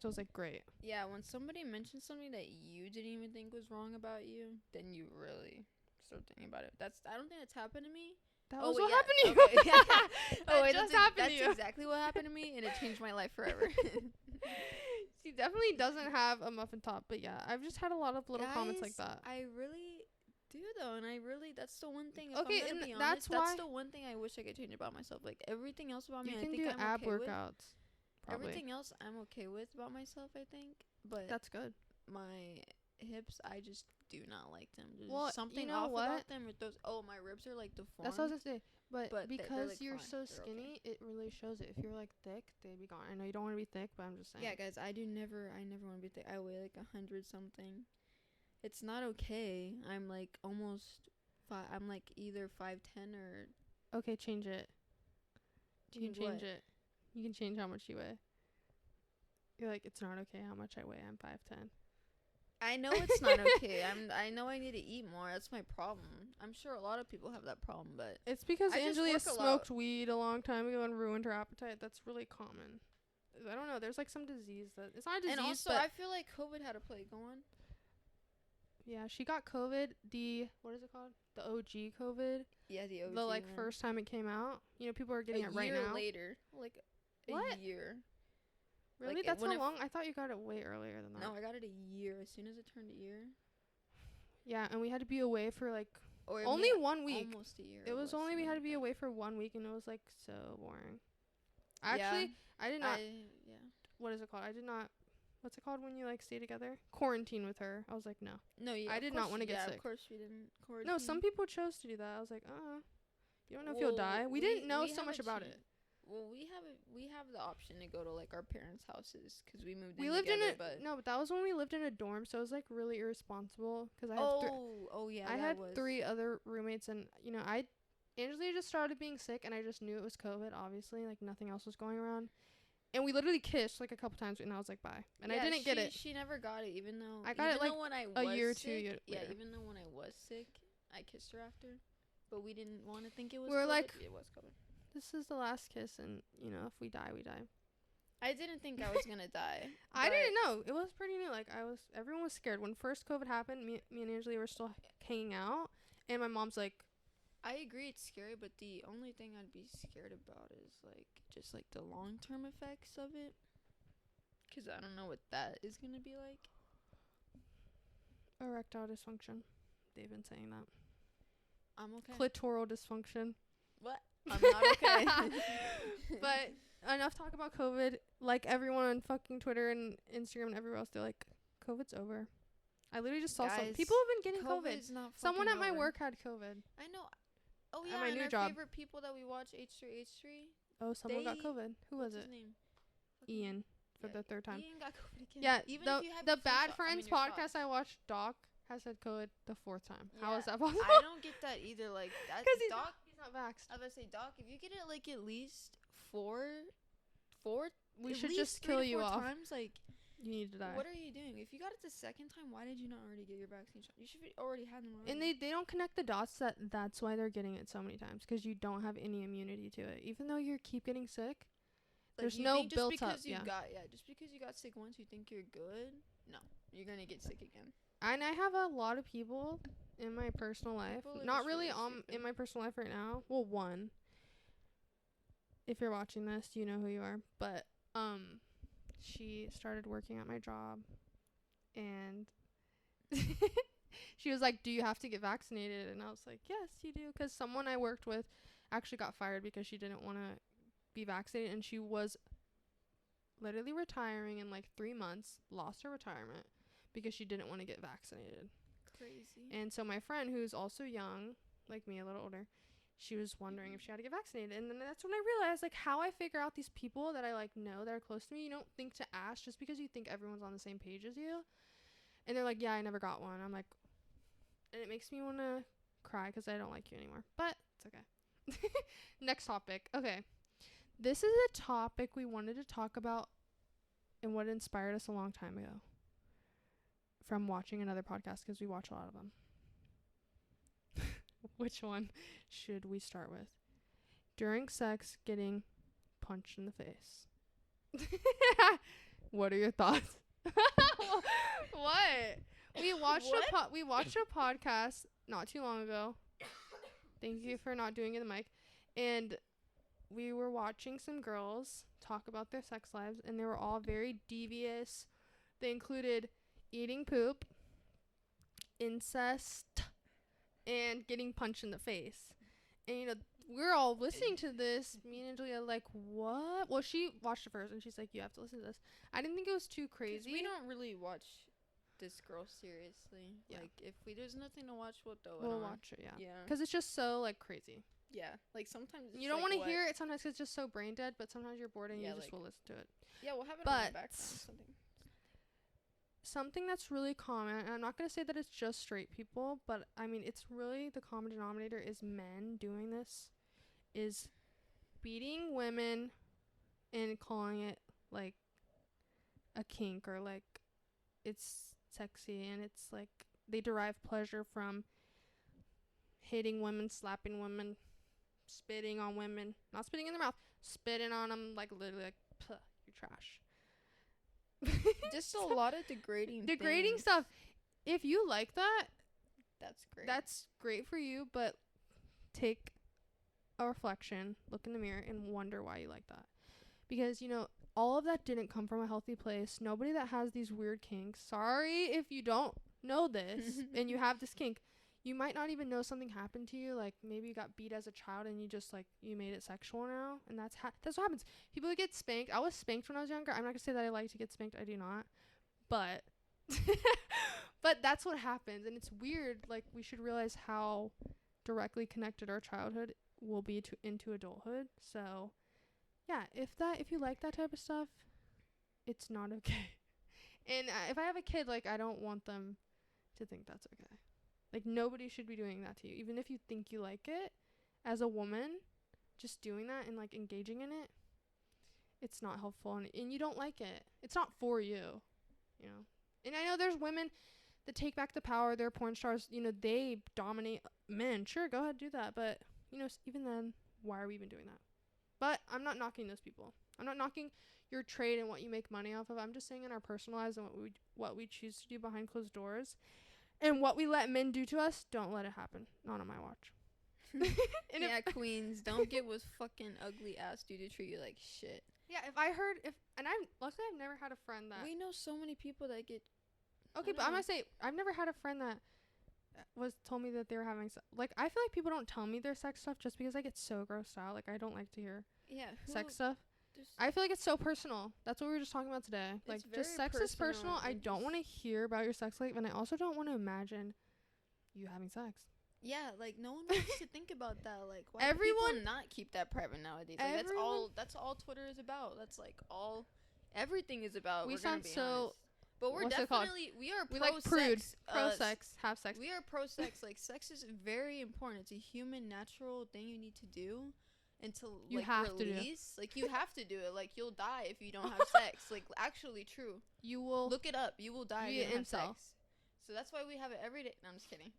So I was great. Yeah, when somebody mentions something that you didn't even think was wrong about you, then you really start thinking about it. I don't think that's happened to me. That was what happened to you. Okay. It just happened to you. That's exactly what happened to me, and it changed my life forever. She definitely doesn't have a muffin top, but yeah, I've just had a lot of little comments like that. I really do though, and that's the one thing. If okay, I'm and be that's honest, that's the one thing I wish I could change about myself. Everything else about me, I think you can do ab okay workouts. Probably. Everything else I'm okay with about myself, I think, but that's good. My hips, I just do not like them. There's something off about them. With those, my ribs are deformed. That's what I was gonna say. But because they're you're so skinny, it really shows it. If you're thick, they'd be gone. I know you don't want to be thick, but I'm just saying. Yeah, guys, I never want to be thick. I weigh 100 something. It's not okay. I'm almost I'm either 5'10" or. Okay, change it. You can change it. You can change how much you weigh. You're it's not okay how much I weigh. I'm 5'10". I know it's not okay. I know I need to eat more. That's my problem. I'm sure a lot of people have that problem, but it's because Angelia smoked weed a long time ago and ruined her appetite. That's really common. I don't know. There's some disease that it's not a disease. And also, I feel like COVID had a play going. Yeah, she got COVID. What is it called? The OG COVID. Yeah, the OG. The like first time it came out. You know, people are getting it right now. A year later, like what? a year. Really? Like, that's how long? I thought you got it way earlier than that. No, I got it a year. As soon as it turned a year. Yeah, and we had to be away for like only 1 week. Almost a year. It was only we had to be away for 1 week, and it was like so boring. Actually, I did not. What is it called? I did not. What's it called when you like stay together? Quarantine with her. I was like, no. No, yeah. I did not want to get sick. Of course, we didn't quarantine. No, some people chose to do that. I was like, you don't know if you'll die. We didn't know so much about it. Well, we have the option to go to like our parents' houses because we moved. We lived together, but that was when we lived in a dorm, so it was like really irresponsible because I had I had 3 other roommates, and you know Angela just started being sick, and I just knew it was COVID. Obviously, like nothing else was going around. And we literally kissed like a couple times, and I was like, bye. And I didn't get it. She never got it, even though I got it like when I a year or 2 years later. Yeah, even though when I was sick, I kissed her after, but we didn't want to think it was. We were like, it was COVID. This is the last kiss, and you know, if we die, we die. I didn't think I was gonna die. I didn't know. It was pretty new. Like everyone was scared when first COVID happened. Me and Angela were still hanging out, and my mom's like, I agree it's scary, but the only thing I'd be scared about is like just like the long-term effects of it. 'Cause I don't know what that is gonna be like. Erectile dysfunction. They've been saying that. I'm okay. Clitoral dysfunction. What? I'm not okay. But enough talk about COVID. Like everyone on fucking Twitter and Instagram and everywhere else, they're like, COVID's over. I literally just saw some people have been getting COVID. Not Someone at my over. work had COVID. I know. Oh yeah, at my and new our job. favorite people that we watch, H3H3. Oh, someone got COVID. Who was What's it? his name? Ian. For the 3rd time. Ian got COVID again. Yeah, even the if you have the Bad shot, Friends podcast I watched, Doc has had COVID the 4th time. Yeah, how is that possible? I don't get that either. Like that. Because he's not vaxxed. I was gonna say, Doc, if you get it like at least four, we should just kill you off. Times, like you need to die. What are you doing? If you got it the 2nd time, why did you not already get your vaccine shot? You should already had them already. And they don't connect the dots that's why they're getting it so many times, because you don't have any immunity to it, even though you keep getting sick. Like there's no built up. Just because you got sick once, you think you're good. No, you're gonna get sick again. And I have a lot of people in my personal life, not really in my personal life right now. Well, one. If you're watching this, you know who you are. But she started working at my job, and she was like, "Do you have to get vaccinated?" And I was like, "Yes, you do," because someone I worked with actually got fired because she didn't want to be vaccinated, and she was literally retiring in like 3 months, lost her retirement because she didn't want to get vaccinated. Crazy. And so my friend, who's also young, like me, a little older, she was wondering if she had to get vaccinated. And then that's when I realized like how I figure out these people that I like know that are close to me. You don't think to ask just because you think everyone's on the same page as you. And they're like, yeah, I never got one. I'm like, and it makes me want to cry because I don't like you anymore, but it's okay. Next topic. Okay. This is a topic we wanted to talk about and what inspired us a long time ago from watching another podcast, because we watch a lot of them. Which one should we start with? During sex, getting punched in the face. What are your thoughts? What? We watched a podcast not too long ago. Thank you for not doing it in the mic. And we were watching some girls talk about their sex lives, and they were all very devious. They included eating poop, incest, and getting punched in the face. And, you know, we're all listening to this. Me and Angelia like, what? Well, she watched it first, and she's like, you have to listen to this. I didn't think it was too crazy. We don't really watch this girl seriously. Yeah. Like, if there's nothing to watch, we'll watch it, yeah. Because it's just so, like, crazy. Yeah, like sometimes you don't want to hear it sometimes 'cause it's just so brain dead, but sometimes you're bored and you just will listen to it. Yeah, we'll have it on the background. Something that's really common, and I'm not going to say that it's just straight people, but I mean, it's really the common denominator is men doing this, is beating women and calling it like a kink, or like it's sexy, and it's like they derive pleasure from hitting women, slapping women, spitting on women, not spitting in their mouth, spitting on them, like literally like, you're trash. Just a lot of degrading stuff. if you like that, That's great. that's great for you, but take a reflection, look in the mirror, and wonder why you like that. Because, all of that didn't come from a healthy place. Nobody that has these weird kinks, sorry if you don't know this and you have this kink, you might not even know something happened to you. Like, maybe you got beat as a child and you just, like, you made it sexual now. And that's what happens. People get spanked. I was spanked when I was younger. I'm not going to say that I like to get spanked. I do not. But but that's what happens. And it's weird. Like, we should realize how directly connected our childhood will be into adulthood. So yeah, if you like that type of stuff, it's not okay. And if I have a kid, like, I don't want them to think that's okay. Like, nobody should be doing that to you. Even if you think you like it, as a woman, just doing that and, like, engaging in it, it's not helpful. And you don't like it. It's not for you, And I know there's women that take back the power. They're porn stars. They dominate men. Sure, go ahead, do that. But, even then, why are we even doing that? But I'm not knocking those people. I'm not knocking your trade and what you make money off of. I'm just saying in our personal lives and what we choose to do behind closed doors and what we let men do to us, don't let it happen. Not on my watch. Yeah, queens, don't get with fucking ugly ass dude to treat you like shit. Yeah, luckily I've never had a friend that. We know so many people that get. Okay, but I'm gonna say I've never had a friend that told me that they were having like, I feel like people don't tell me their sex stuff just because I get so grossed out. Like, I don't like to hear sex stuff. I feel like it's so personal. That's what we were just talking about today. Like, just sex is personal. I don't want to hear about your sex life, and I also don't want to imagine you having sex. Yeah, like, no one wants to think about that. Like, why do people not keep that private nowadays? Like, that's all Twitter is about. That's like all everything is about. We sound so honest. But we are pro sex. Pro sex, have sex. We are pro sex. Like, sex is very important. It's a human, natural thing you need to do until you have release. Like, you have to do it. Like, you'll die if you don't have sex. Like, actually true. You will look it up. You will die if you don't have sex. So that's why we have it every day. No, I'm just kidding.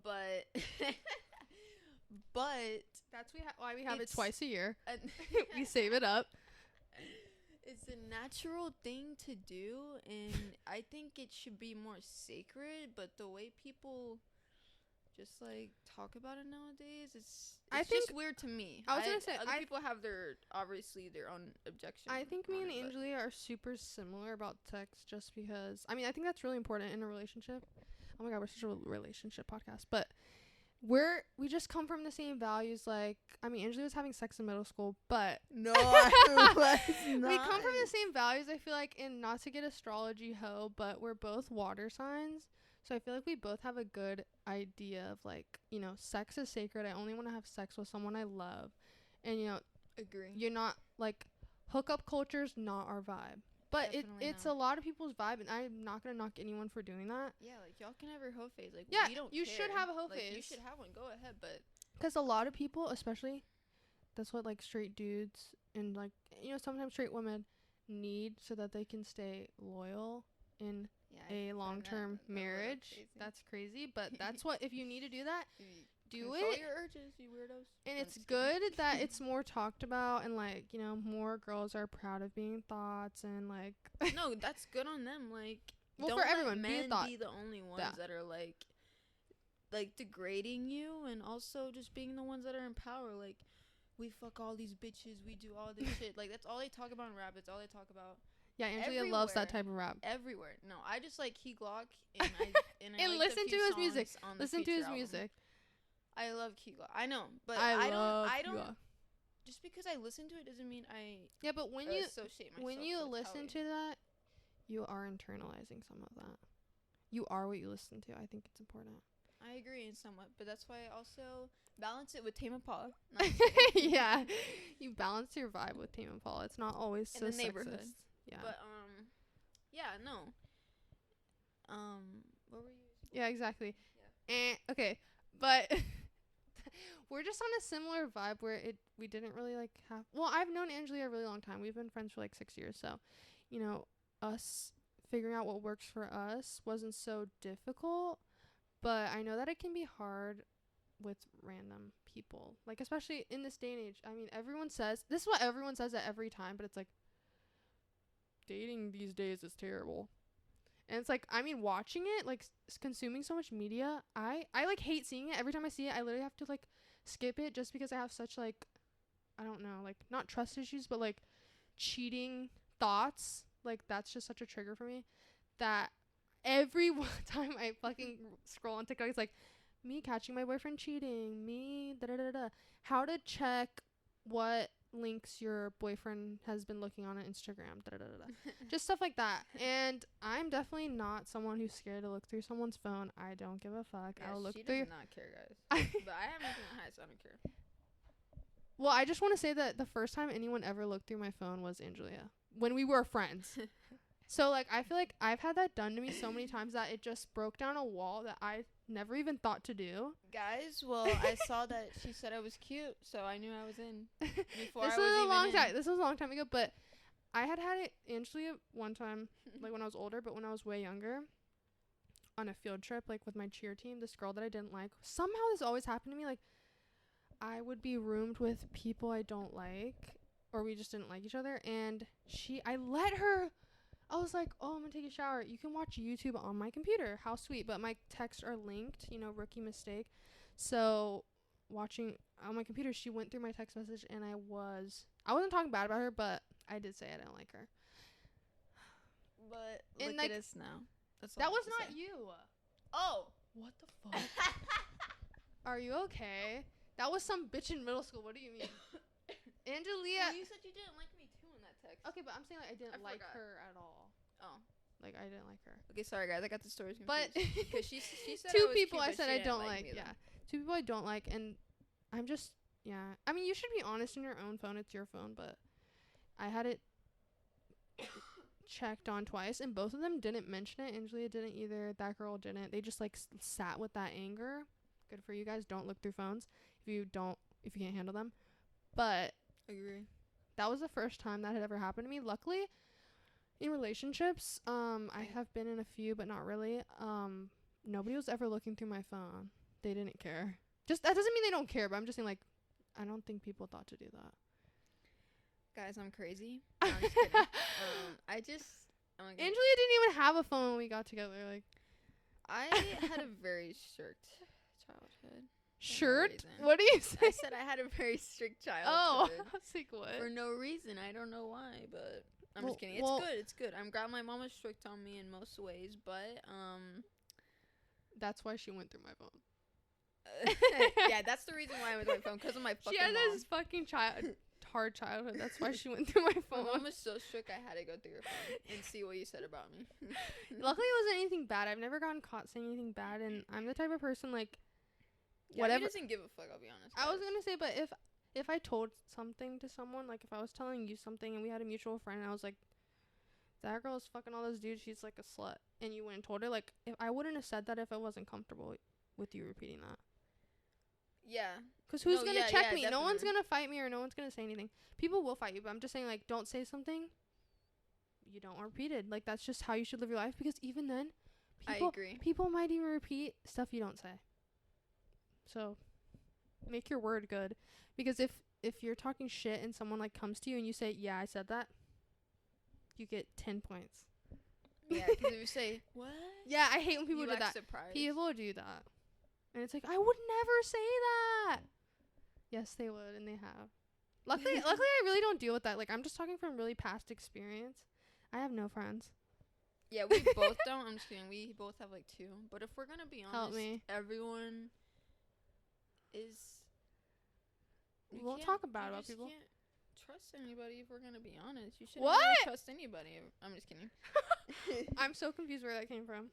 But but that's why we have it twice a year. We save it up. It's a natural thing to do, and I think it should be more sacred. But the way people just, like, talk about it nowadays, it's just weird to me. I was gonna say other people have obviously their own objections. I think me and Angelia are super similar about sex, just because I think that's really important in a relationship. Oh my god, we're such a relationship podcast, but we just come from the same values. Like, Angelia was having sex in middle school, but no, I was not. We come from the same values, I feel like, and not to get astrology hoe, but we're both water signs, so I feel like we both have a good idea of, like, sex is sacred. I only want to have sex with someone I love, and agree. You're not, like, hookup culture's not our vibe. But it's a lot of people's vibe, and I'm not gonna knock anyone for doing that. Yeah, like, y'all can have your hoe phase. Like, yeah, we don't you care. should have a hoe phase. You should have one. Go ahead, but because a lot of people, especially, that's what, like, straight dudes and, like, sometimes straight women need so that they can stay loyal in a long-term marriage. That's crazy, but that's what, if you need to do that, do it. Your urges, you weirdos. And it's good that it's more talked about, and, like, more girls are proud of being thoughts, and, like, no, that's good on them. Like, well, don't for everyone, men be the only ones that are like degrading you, and also just being the ones that are in power. Like, we fuck all these bitches, we do all this shit. Like, that's all they talk about in rap. It's all they talk about. Yeah, Angelia loves that type of rap. Everywhere. No, I just like Key Glock, and I and like listen to his music. Listen to his music. I love Key Glock. I know, but I don't. Just because I listen to it doesn't mean I. Yeah, but when you associate myself when you with listen to that, you are internalizing some of that. You are what you listen to. I think it's important. I agree in somewhat, but that's why I also balance it with Tame Impala. No, yeah, you balance your vibe with Tame Impala. It's not always so in the neighborhood. Sexist. Yeah. But yeah, no. What were you? Yeah, exactly. Yeah. Okay, but we're just on a similar vibe where we didn't really, like, have. Well, I've known Angelia a really long time. We've been friends for like 6 years, so us figuring out what works for us wasn't so difficult. But I know that it can be hard with random people, like, especially in this day and age. Everyone says this is what everyone says at every time, but it's like, dating these days is terrible. And it's like, I mean, watching it, like, consuming so much media, I like, hate seeing it. Every time I see it, I literally have to, like, skip it just because I have such, like, I don't know, like, not trust issues, but, like, cheating thoughts. Like, that's just such a trigger for me that every time I fucking scroll on TikTok, it's like, me catching my boyfriend cheating, me da-da-da-da. How to check what links your boyfriend has been looking on Instagram, da-da-da-da. Just stuff like that. And I'm definitely not someone who's scared to look through someone's phone. I don't give a fuck. Yeah, I'll look she through. does not care, guys. But I have nothing to hide, so I don't care. Well, I just want to say that the first time anyone ever looked through my phone was Angelia when we were friends. So, like, I feel like I've had that done to me so many times that it just broke down a wall that I never even thought to do. Guys, well, I saw that she said I was cute, so I knew I was in before This I was was a even long in. time. This was a long time ago, but I had it Angelia one time, like, when I was older, but when I was way younger, on a field trip, like, with my cheer team, this girl that I didn't like, somehow this always happened to me, like, I would be roomed with people I don't like, or we just didn't like each other, and I let her. I was like, oh, I'm gonna take a shower. You can watch YouTube on my computer. How sweet. But my texts are linked, rookie mistake. So watching on my computer, she went through my text message, and I wasn't talking bad about her, but I did say I didn't like her. But and, look like, at us now. That was not you. Oh. What the fuck? Are you okay? That was some bitch in middle school. What do you mean? Angelia. Well, you said you didn't like me too in that text. Okay, but I'm saying, like, I didn't like forgot. her at all. Oh. Like, I didn't like her. Okay, sorry, guys. I got the stories But confused. Because she said two I was people cute, I but said she I didn't don't like. like. Yeah. Two people I don't like, and I'm just, yeah. I mean, you should be honest in your own phone. It's your phone, but I had it checked on twice, and both of them didn't mention it. Angelia didn't either. That girl didn't. They just, like, sat with that anger. Good for you guys. Don't look through phones if you can't handle them. But Agree. that was the first time that had ever happened to me. Luckily, in relationships, I have been in a few, but not really. Nobody was ever looking through my phone. They didn't care. Just, that doesn't mean they don't care, but I'm just saying, like, I don't think people thought to do that. Guys, I'm crazy. No, I'm just kidding. Angelia didn't even have a phone when we got together. Like, I had a very strict childhood. Shirt? What do you say? I said I had a very strict childhood. Oh, I was like, what? For no reason. I don't know why, but I'm just kidding. It's good. I'm glad my mom was strict on me in most ways, but that's why she went through my phone. Yeah, that's the reason why I went through my phone, because of my fucking mom. She had this fucking hard childhood. That's why she went through my phone. My mom was so strict, I had to go through your phone and see what you said about me. Luckily, it wasn't anything bad. I've never gotten caught saying anything bad, and I'm the type of person, like, whatever. Doesn't give a fuck, I'll be honest. I was gonna say, but if I told something to someone, like, if I was telling you something and we had a mutual friend and I was like, that girl is fucking all those dudes, she's like a slut, and you went and told her, like, if I wouldn't have said that if I wasn't comfortable with you repeating that. Yeah. Because who's going to check me? Definitely. No one's going to fight me, or no one's going to say anything. People will fight you, but I'm just saying, like, don't say something you don't want repeated. Like, that's just how you should live your life, because even then, I agree. People might even repeat stuff you don't say. So, make your word good. Because if you're talking shit and someone, like, comes to you and you say, yeah, I said that, you get 10 points. Yeah, because if you say, what? Yeah, I hate when people do that. Surprised. People do that. And it's like, I would never say that. Yes, they would, and they have. Luckily, I really don't deal with that. Like, I'm just talking from really past experience. I have no friends. Yeah, we both don't. I'm just kidding. We both have, like, 2. But if we're going to be honest, help me. Everyone is... We won't talk about people. You can't trust anybody if we're going to be honest. You shouldn't really trust anybody. I'm just kidding. I'm so confused where that came from.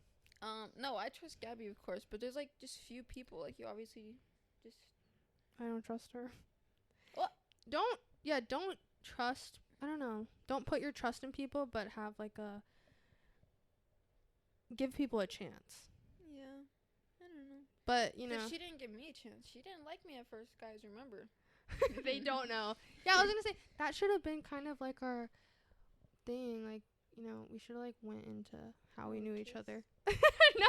No, I trust Gabby, of course, but there's, like, just few people. Like, you obviously just... I don't trust her. What? Don't trust... I don't know. Don't put your trust in people, but have, like, give people a chance. Yeah. I don't know. But, you know... She didn't give me a chance. She didn't like me at first, guys, remember. They don't know. Yeah, I was gonna say, that should have been kind of, like, our thing, like, you know, we should have, like, went into how we knew each other. No,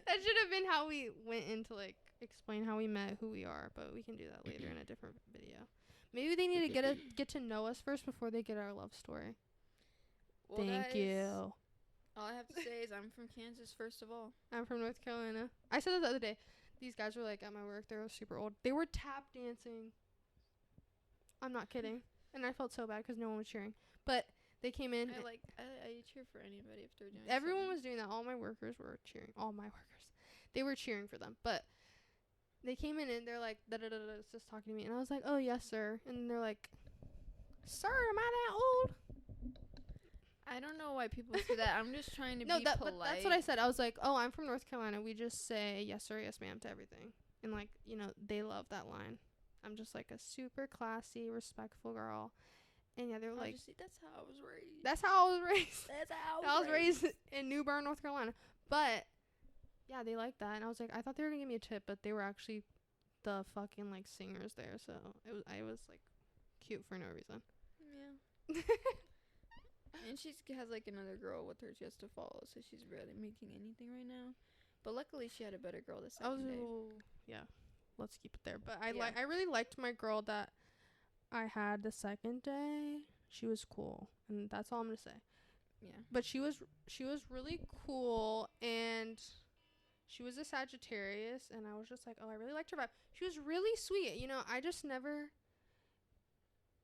that should have been how we went into, like, explain how we met, who we are, but we can do that later in a different video. Maybe they need to get to know us first before they get our love story. Well, Thank you. All I have to say is I'm from Kansas, first of all. I'm from North Carolina. I said it the other day. These guys were like at my work. They were super old. They were tap dancing. I'm not kidding. And I felt so bad because no one was cheering. But they came in. I cheer for anybody if they're doing Everyone something. was doing that. All my workers were cheering. All my workers. They were cheering for them. But they came in and they're like, da-da-da-da, just talking to me. And I was like, oh, yes, sir. And they're like, sir, am I that old? I don't know why people say that. I'm just trying to be polite. But that's what I said. I was like, oh, I'm from North Carolina. We just say yes, sir, yes, ma'am to everything. And, like, you know, they love that line. I'm just, like, a super classy, respectful girl. And, yeah, they were like... That's how I was raised. That's how I was raised. That's how I was raised in New Bern, North Carolina. But, yeah, they liked that. And I was like, I thought they were going to give me a tip, but they were actually the fucking, like, singers there. So, I was, like, cute for no reason. Yeah. And she has, like, another girl with her she has to follow, so she's barely making anything right now. But luckily, she had a better girl this second day. Yeah, let's keep it there. But I really liked my girl that I had the second day. She was cool, and that's all I'm gonna say. Yeah. But she was really cool, and she was a Sagittarius, and I was just like, oh, I really liked her vibe. She was really sweet. You know, I just never...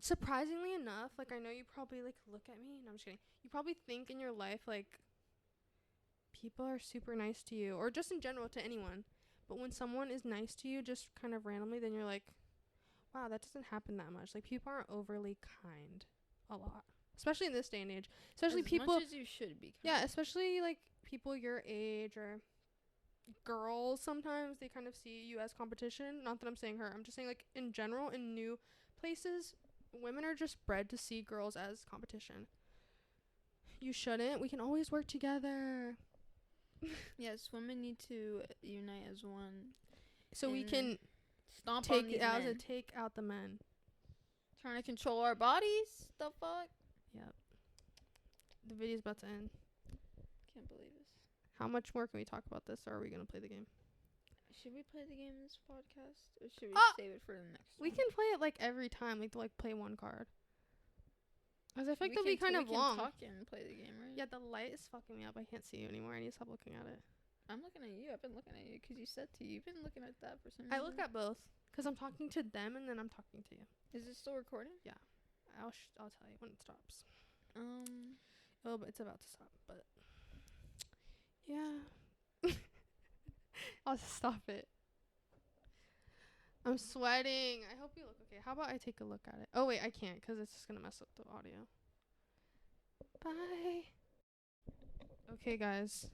Surprisingly enough, like, I know you probably, like, look at me, and I'm just kidding. You probably think in your life, like, people are super nice to you, or just in general to anyone. But when someone is nice to you, just kind of randomly, then you're like, wow, that doesn't happen that much. Like, people aren't overly kind a lot, especially in this day and age. Especially as people... much as you should be kind. Yeah, especially, like, people your age or girls sometimes, they kind of see you as competition. Not that I'm saying her. I'm just saying, like, in general, in new places... Women are just bred to see girls as competition. You shouldn't. We can always work together. Yes, women need to unite as one. So we can take out the men. Trying to control our bodies? The fuck? Yep. The video's about to end. Can't believe this. How much more can we talk about this, or are we going to play the game? Should we play the game in this podcast, or should we save it for the next We one? can play it, like, every time. Like, play one card. Because I feel like they'll be kind of long. We can talk and play the game, right? Yeah, the light is fucking me up. I can't see you anymore. I need to stop looking at it. I'm looking at you. I've been looking at you because you said to. You've been looking at that for some reason. I look at both. Because I'm talking to them, and then I'm talking to you. Is it still recording? Yeah. I'll tell you when it stops. Oh, but it's about to stop, but... Yeah. I'll just stop it. I'm sweating. I hope you look okay. How about I take a look at it? Oh, wait, I can't because it's just going to mess up the audio. Bye. Okay, guys.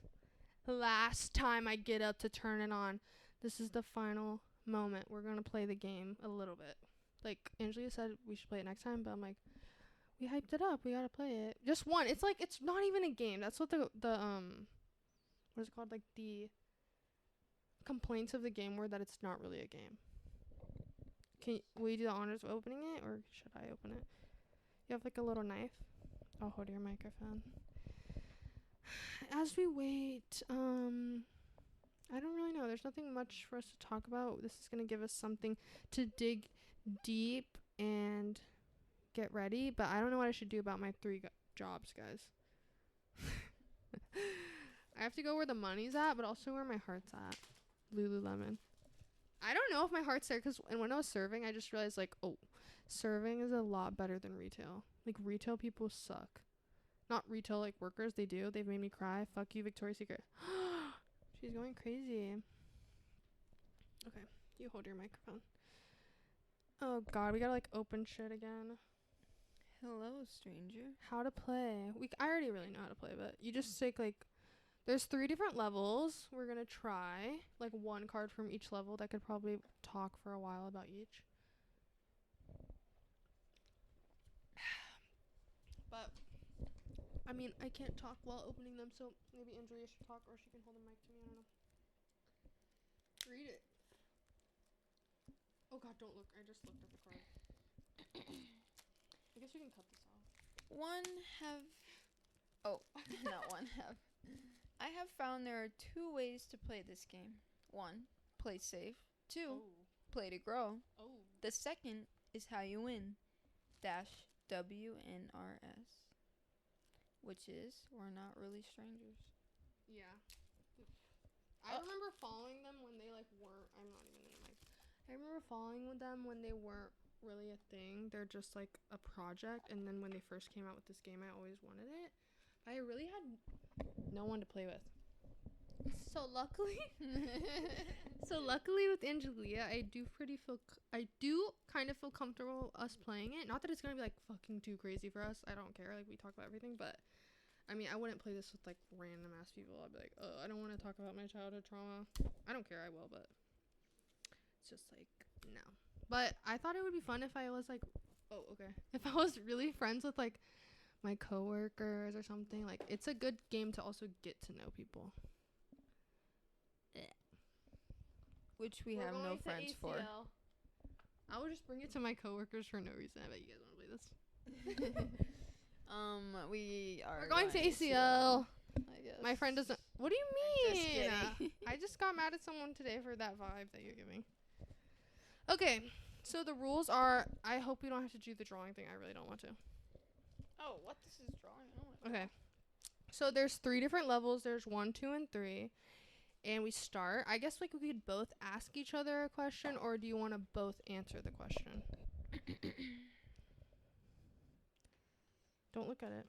Last time I get up to turn it on. This is the final moment. We're going to play the game a little bit. Like, Angelia said we should play it next time, but I'm like, we hyped it up. We got to play it. Just one. It's like, it's not even a game. That's what the what is it called? Like, the complaints of the game were that it's not really a game. Will you do the honors of opening it, or should I open it? You have, like, a little knife? I'll hold your microphone. As we wait, I don't really know. There's nothing much for us to talk about. This is going to give us something to dig deep and get ready, but I don't know what I should do about my 3 jobs, guys. I have to go where the money's at, but also where my heart's at. Lululemon. I don't know if my heart's there, because when I was serving, I just realized, like, oh, serving is a lot better than retail. Like, retail people suck. Not retail, like, workers. They do. They've made me cry. Fuck you, Victoria's Secret. She's going crazy. Okay, you hold your microphone. Oh, God, we gotta, like, open shit again. hello, stranger. How to play. I already really know how to play, but you just take, like... There's 3 different levels. We're going to try, like, 1 card from each level. That could probably talk for a while about each. But, I mean, I can't talk while opening them, so maybe Andrea should talk, or she can hold the mic to me. I don't know. Read it. Oh, God, don't look. I just looked at the card. I guess we can cut this off. Not one have. I have found there are 2 ways to play this game. 1, play safe. 2, play to grow. Oh. The second is how you win. -WNRS. which is we're not really strangers. Yeah. I remember following them when they, like, weren't... I'm not even in the mic. I remember following with them when they weren't really a thing. They're just, like, a project. And then when they first came out with this game, I always wanted it. I really had no one to play with. So luckily with Angelia, I do kind of feel comfortable us playing it. Not that it's gonna be like fucking too crazy for us. I don't care. Like, we talk about everything, but I mean, I wouldn't play this with like random ass people. I'd be like, I don't want to talk about my childhood trauma. I don't care. I will, but it's just like, no. But I thought it would be fun if I was like, if I was really friends with like my coworkers or something. Like, it's a good game to also get to know people. Which we have no friends for. I would just bring it to my coworkers for no reason. I bet you guys want to play this. We're going to ACL. I guess. My friend doesn't. What do you mean? Just I just got mad at someone today for that vibe that you're giving. Okay, so the rules are. I hope we don't have to do the drawing thing. I really don't want to. Oh, what? This is drawing. Okay. So there's 3 different levels. There's 1, 2, and 3. And we start. I guess like we could both ask each other a question, or do you want to both answer the question? Don't look at it.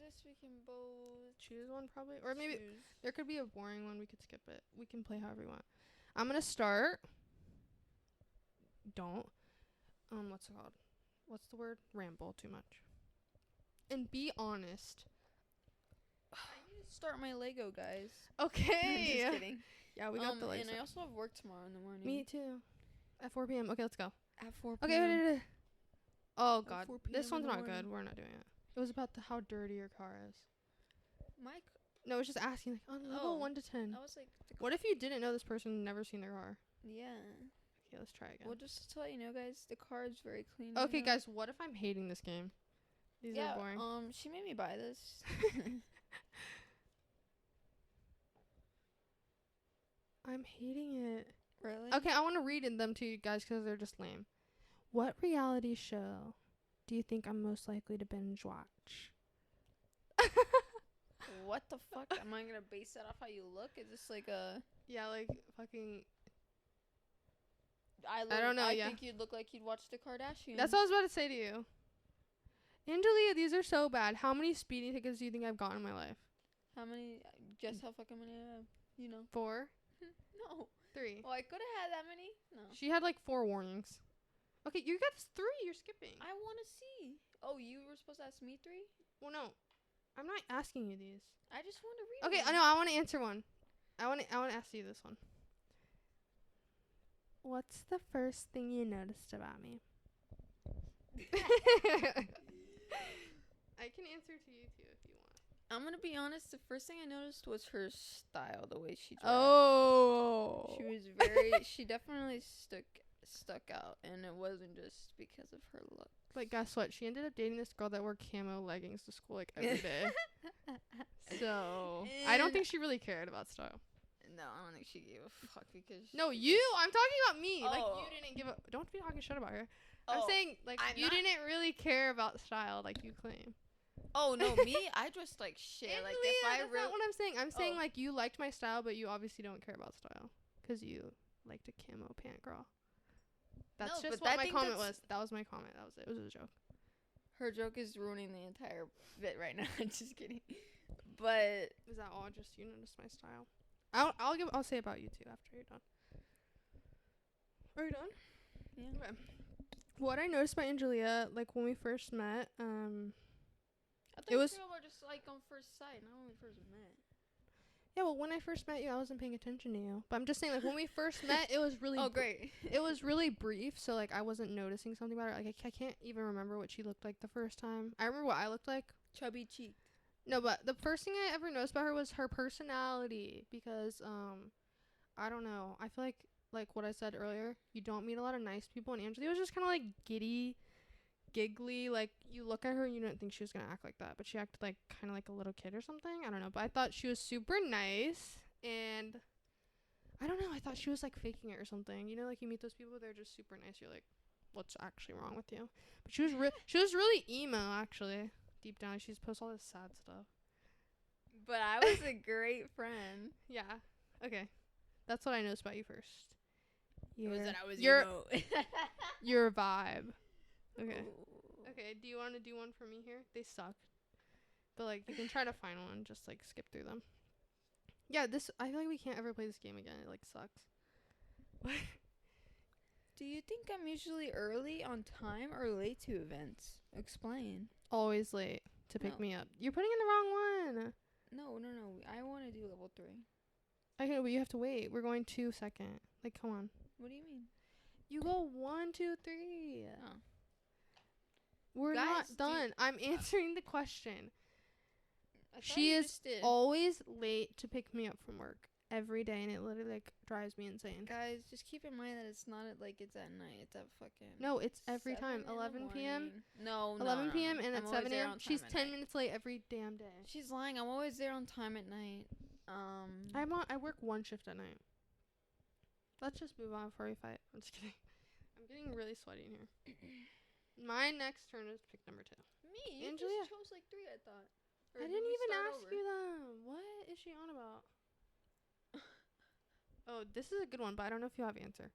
Just we can both choose one probably, or maybe there could be a boring one. We could skip it. We can play however you want. I'm gonna start. Don't. What's it called? What's the word? Ramble too much. And be honest. I need to start my Lego, guys. Okay. Just kidding. Yeah, we got the Lego. And I also have work tomorrow in the morning. Me too. At 4 p.m. Okay, let's go. At 4 p.m. Okay, wait. Oh, God. 4 p.m. This one's in the not morning. good. We're not doing it. It was about how dirty your car is. Mike? No, it was just asking, like, on level 1 to 10. I was like... What if you didn't know this person and never seen their car? Yeah. Okay, let's try again. Well, just to let you know, guys, the car is very clean. Okay, guys, what if I'm hating this game? These are boring. She made me buy this. I'm hating it. Really? Okay, I want to read them to you guys because they're just lame. What reality show do you think I'm most likely to binge watch? What the fuck? Am I gonna base that off how you look? Is this like a... Yeah, like fucking... I don't know, I think you'd look like you'd watch the Kardashians. That's what I was about to say to you. Angelia, these are so bad. How many speeding tickets do you think I've gotten in my life? How many? Guess how fucking many I have. You know. 4? No. 3. Oh, I could have had that many? No. She had like 4 warnings. Okay, you got 3. You're skipping. I want to see. Oh, you were supposed to ask me 3? Well, no. I'm not asking you these. I just want to read Okay, them. I know. I want to answer one. I want to ask you this one. What's the first thing you noticed about me? I can answer to you too if you want. I'm gonna be honest. The first thing I noticed was her style, the way she dressed. Oh. She was very. She definitely stuck out, and it wasn't just because of her look. But guess what? She ended up dating this girl that wore camo leggings to school like every day. So I don't think she really cared about style. No, I don't think she gave a fuck because... No, you! I'm talking about me. Oh. Like, you didn't give a... Don't be talking shit about her. Oh, I'm saying, like, you didn't really care about style like you claim. Oh, no, me? I dressed like shit. Angelia, like, if I that's not what I'm saying. I'm saying, like, you liked my style, but you obviously don't care about style. Because you liked a camo pant girl. That's just what my comment was. That was my comment. That was it. It was a joke. Her joke is ruining the entire bit right now. I'm just kidding. But... Is that all? Just you noticed my style? I'll say about you too after you're done. Are you done? Yeah. Okay. What I noticed about Angelia, like when we first met, I thought it was... you were just like on first sight, not when we first met. Yeah, well, when I first met you, I wasn't paying attention to you. But I'm just saying, like, when we first met, it was really... Oh, great. It was really brief, so, like, I wasn't noticing something about her. Like, I can't even remember what she looked like the first time. I remember what I looked like. Chubby cheek. No, but the first thing I ever noticed about her was her personality. Because, I don't know. I feel like what I said earlier, you don't meet a lot of nice people. And Angelia was just kind of, like, giddy, giggly. Like, you look at her and you didn't think she was going to act like that. But she acted, like, kind of like a little kid or something. I don't know. But I thought she was super nice. And I don't know. I thought she was, like, faking it or something. You know, like, you meet those people, they're just super nice. You're like, what's actually wrong with you? But she was really emo, actually. deep down. She's post all this sad stuff. But I was a great friend. Yeah. Okay. That's what I noticed about you first. It was that I was your emo. your vibe. Okay. Ooh. Okay. Do you want to do one for me here? They suck. But like you can try to find one. Just like skip through them. Yeah. I feel like we can't ever play this game again. It like sucks. Do you think I'm usually early on time or late to events? Explain. Always late to pick No. me up. You're putting in the wrong one. No. I want to do level 3. Okay, but you have to wait. We're going 2 second. Like, come on. What do you mean? You go 1, 2, 3. Oh. We're Guys, not done. I'm answering the question. I thought She you is just did. always late to pick me up from work every day, and it literally like drives me insane. Guys, just keep in mind that it's not it's at night. It's at fucking. No, it's every 7 time. in the 11 p.m. morning. No. 11 p.m. and I'm at always 7 there a.m. on She's time at 10 night. minutes late every damn day. She's lying. I'm always there on time at night. I work one shift at night. Let's just move on before we fight. I'm just kidding. I'm getting really sweaty in here. My next turn is pick number 2. Me? You Angelia. just chose like 3, I thought. Or I did didn't we even start ask over? you them. What is she on about? Oh, this is a good one, but I don't know if you have answer.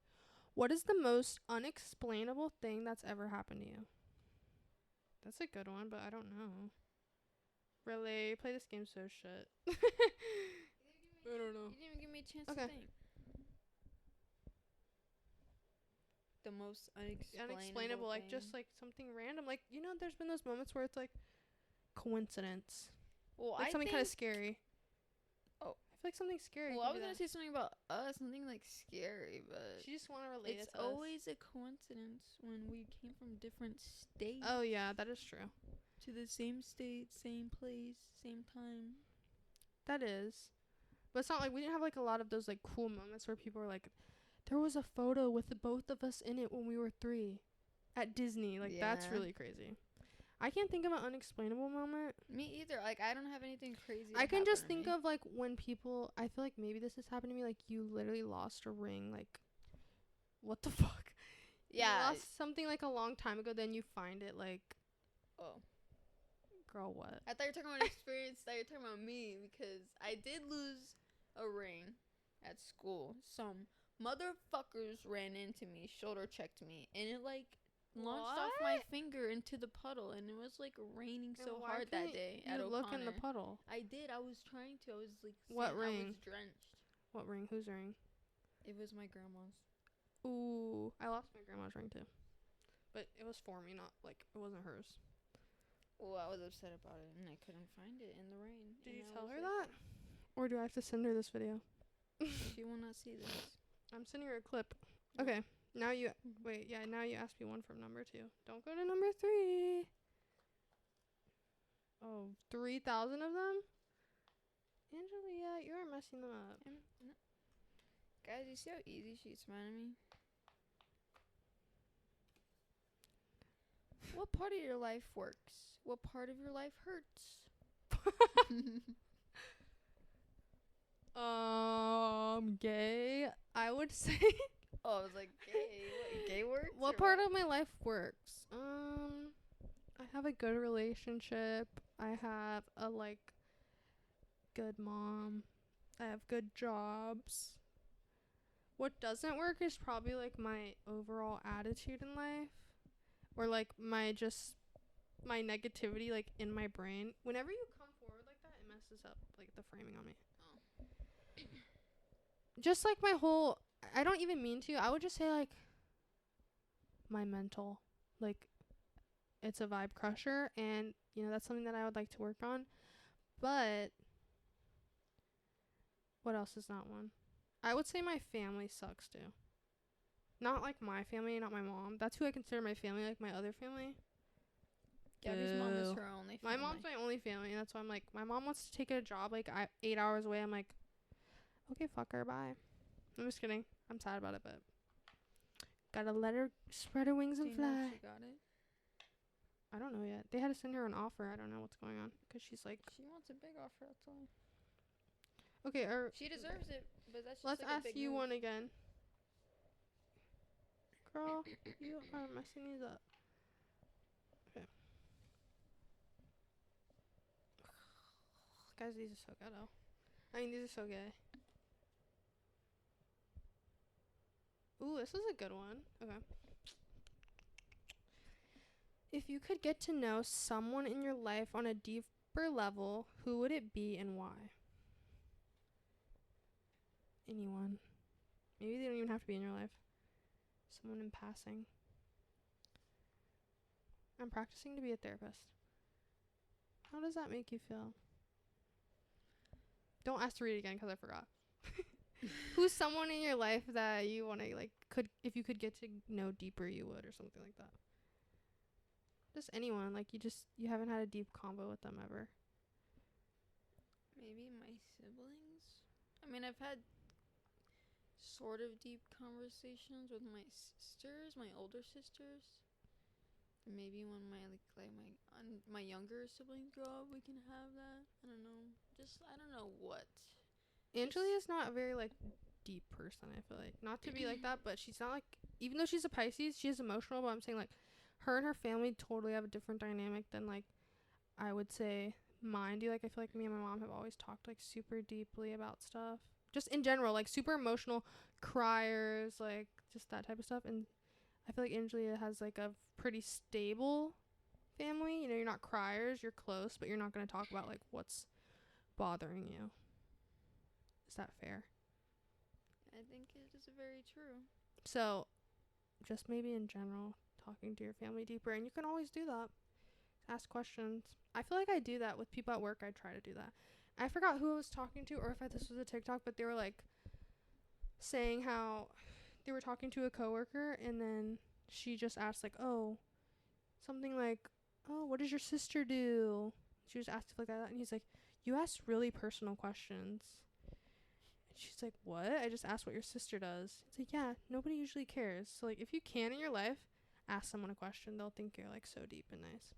What is the most unexplainable thing that's ever happened to you? That's a good one, but I don't know. Really? Play this game so shit. I don't know. You didn't even give me a chance Okay. to think. The most unexplainable Like just thing. like something random. Like, you know, there's been those moments where it's like coincidence. Well, Like I something think. kind of scary. Oh. I feel like something scary. Well, could I be was gonna that. say something about us, something like scary, but She just want to relate it's it to us. always a coincidence when we came from different states. Oh yeah, that is true. To the same state, same place, same time. That is. But it's not like we didn't have like a lot of those like cool moments where people were like, there was a photo with the both of us in it when we were 3 at Disney. Like that's Yeah. really crazy. I can't think of an unexplainable moment. Me either. Like, I don't have anything crazy. I can just think of like when people, I feel like maybe this has happened to me, like you literally lost a ring, like what the fuck? Yeah. You lost something like a long time ago, then you find it like, Oh. girl, what? I thought you were talking about an experience. I thought you were talking about me because I did lose a ring at school. Some motherfuckers ran into me, shoulder checked me, and it like launched off my What? finger into the puddle, and it was like raining And so why hard that couldn't day You at look in the O'Connor. puddle. I did. I was trying to. I was like, What I ring? was drenched. What ring? Whose ring? It was my grandma's. Ooh, I lost my grandma's ring too. But it was for me, not like it wasn't hers. Well, I was upset about it, and I couldn't find it in the rain. Did you and I tell was her like, that? Or do I have to send her this video? She will not see this. I'm sending her a clip. Okay. Now you wait, yeah, now you asked me one from number 2. Don't go to number 3. Oh, 3,000 of them? Angelia, you're messing them up. No. Guys, you see how easy she's finding me? What part of your life works? What part of your life hurts? Gay. I would say Oh, I was like, gay. What, gay works? what part of my life works? I have a good relationship. I have a like good mom. I have good jobs. What doesn't work is probably like my overall attitude in life, or like my negativity like in my brain. Whenever you come forward like that, it messes up like the framing on me. Oh. Just like my whole, I don't even mean to. I would just say like my mental, like it's a vibe crusher, and you know that's something that I would like to work on. But what else is not one? I would say my family sucks too. Not like my family, not my mom. That's who I consider my family, like my other family. Gabby's mom is Boo. her only My family. mom's my only family, and that's why I'm like, my mom wants to take a job like 8 hours away. I'm like, okay, fuck her, bye. I'm just kidding. I'm sad about it, but gotta let her spread her wings Do and you know fly. if she got it? I don't know yet. They had to send her an offer. I don't know what's going on because she's like, She wants a big offer, that's all. okay, She deserves it, but that's just let's like a ask big you move. one again. Girl, you are messing these up. Okay. Guys, these are so ghetto. I mean, these are so gay. Ooh, this is a good one. Okay. If you could get to know someone in your life on a deeper level, who would it be and why? Anyone. Maybe they don't even have to be in your life. Someone in passing. I'm practicing to be a therapist. How does that make you feel? Don't ask to read it again because I forgot. Who's someone in your life that you want to, like, if you could get to know deeper, you would, or something like that? Just anyone. Like, you haven't had a deep convo with them ever. Maybe my siblings? I mean, I've had sort of deep conversations with my sisters, my older sisters. Maybe when my younger siblings grow up, we can have that. I don't know. I don't know what. Angelia's not a very, like, deep person, I feel like. Not to be like that, but she's not, like, even though she's a Pisces, she is emotional, but I'm saying, like, her and her family totally have a different dynamic than, like, I would say mine do. Like, I feel like me and my mom have always talked, like, super deeply about stuff. Just in general, like, super emotional, criers, like, just that type of stuff. And I feel like Angelia has, like, a pretty stable family. You know, you're not criers, you're close, but you're not going to talk about, like, what's bothering you. Is that fair? I think it is very true. So, just maybe in general, talking to your family deeper. And you can always do that. Ask questions. I feel like I do that with people at work. I try to do that. I forgot who I was talking to, or if this was a TikTok, but they were, like, saying how they were talking to a coworker, and then she just asked, like, oh, something like, oh, what does your sister do? She was asked stuff like that, and he's like, you asked really personal questions. And she's like, what? I just asked what your sister does. It's like, yeah, nobody usually cares. So, like, if you can in your life, ask someone a question. They'll think you're, like, so deep and nice.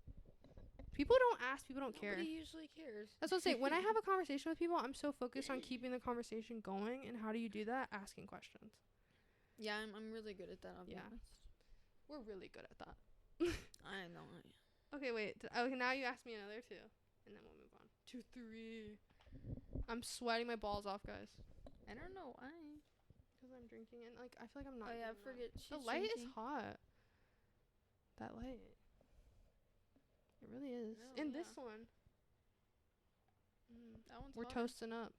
People don't ask. People don't care. Nobody usually cares. That's what I'm saying. When I have a conversation with people, I'm so focused on keeping the conversation going. And how do you do that? Asking questions. Yeah, I'm really good at that. I'll be honest. We're really good at that. I know. Okay, wait. Okay, now you ask me another two. And then we'll move on. 2, 3. I'm sweating my balls off, guys. I don't know why. Because I'm drinking. And, like, I feel like I'm not. Oh, yeah, I forget. The light is hot. That light. It really is. No, And yeah. this one. That one's We're hotter. toasting up.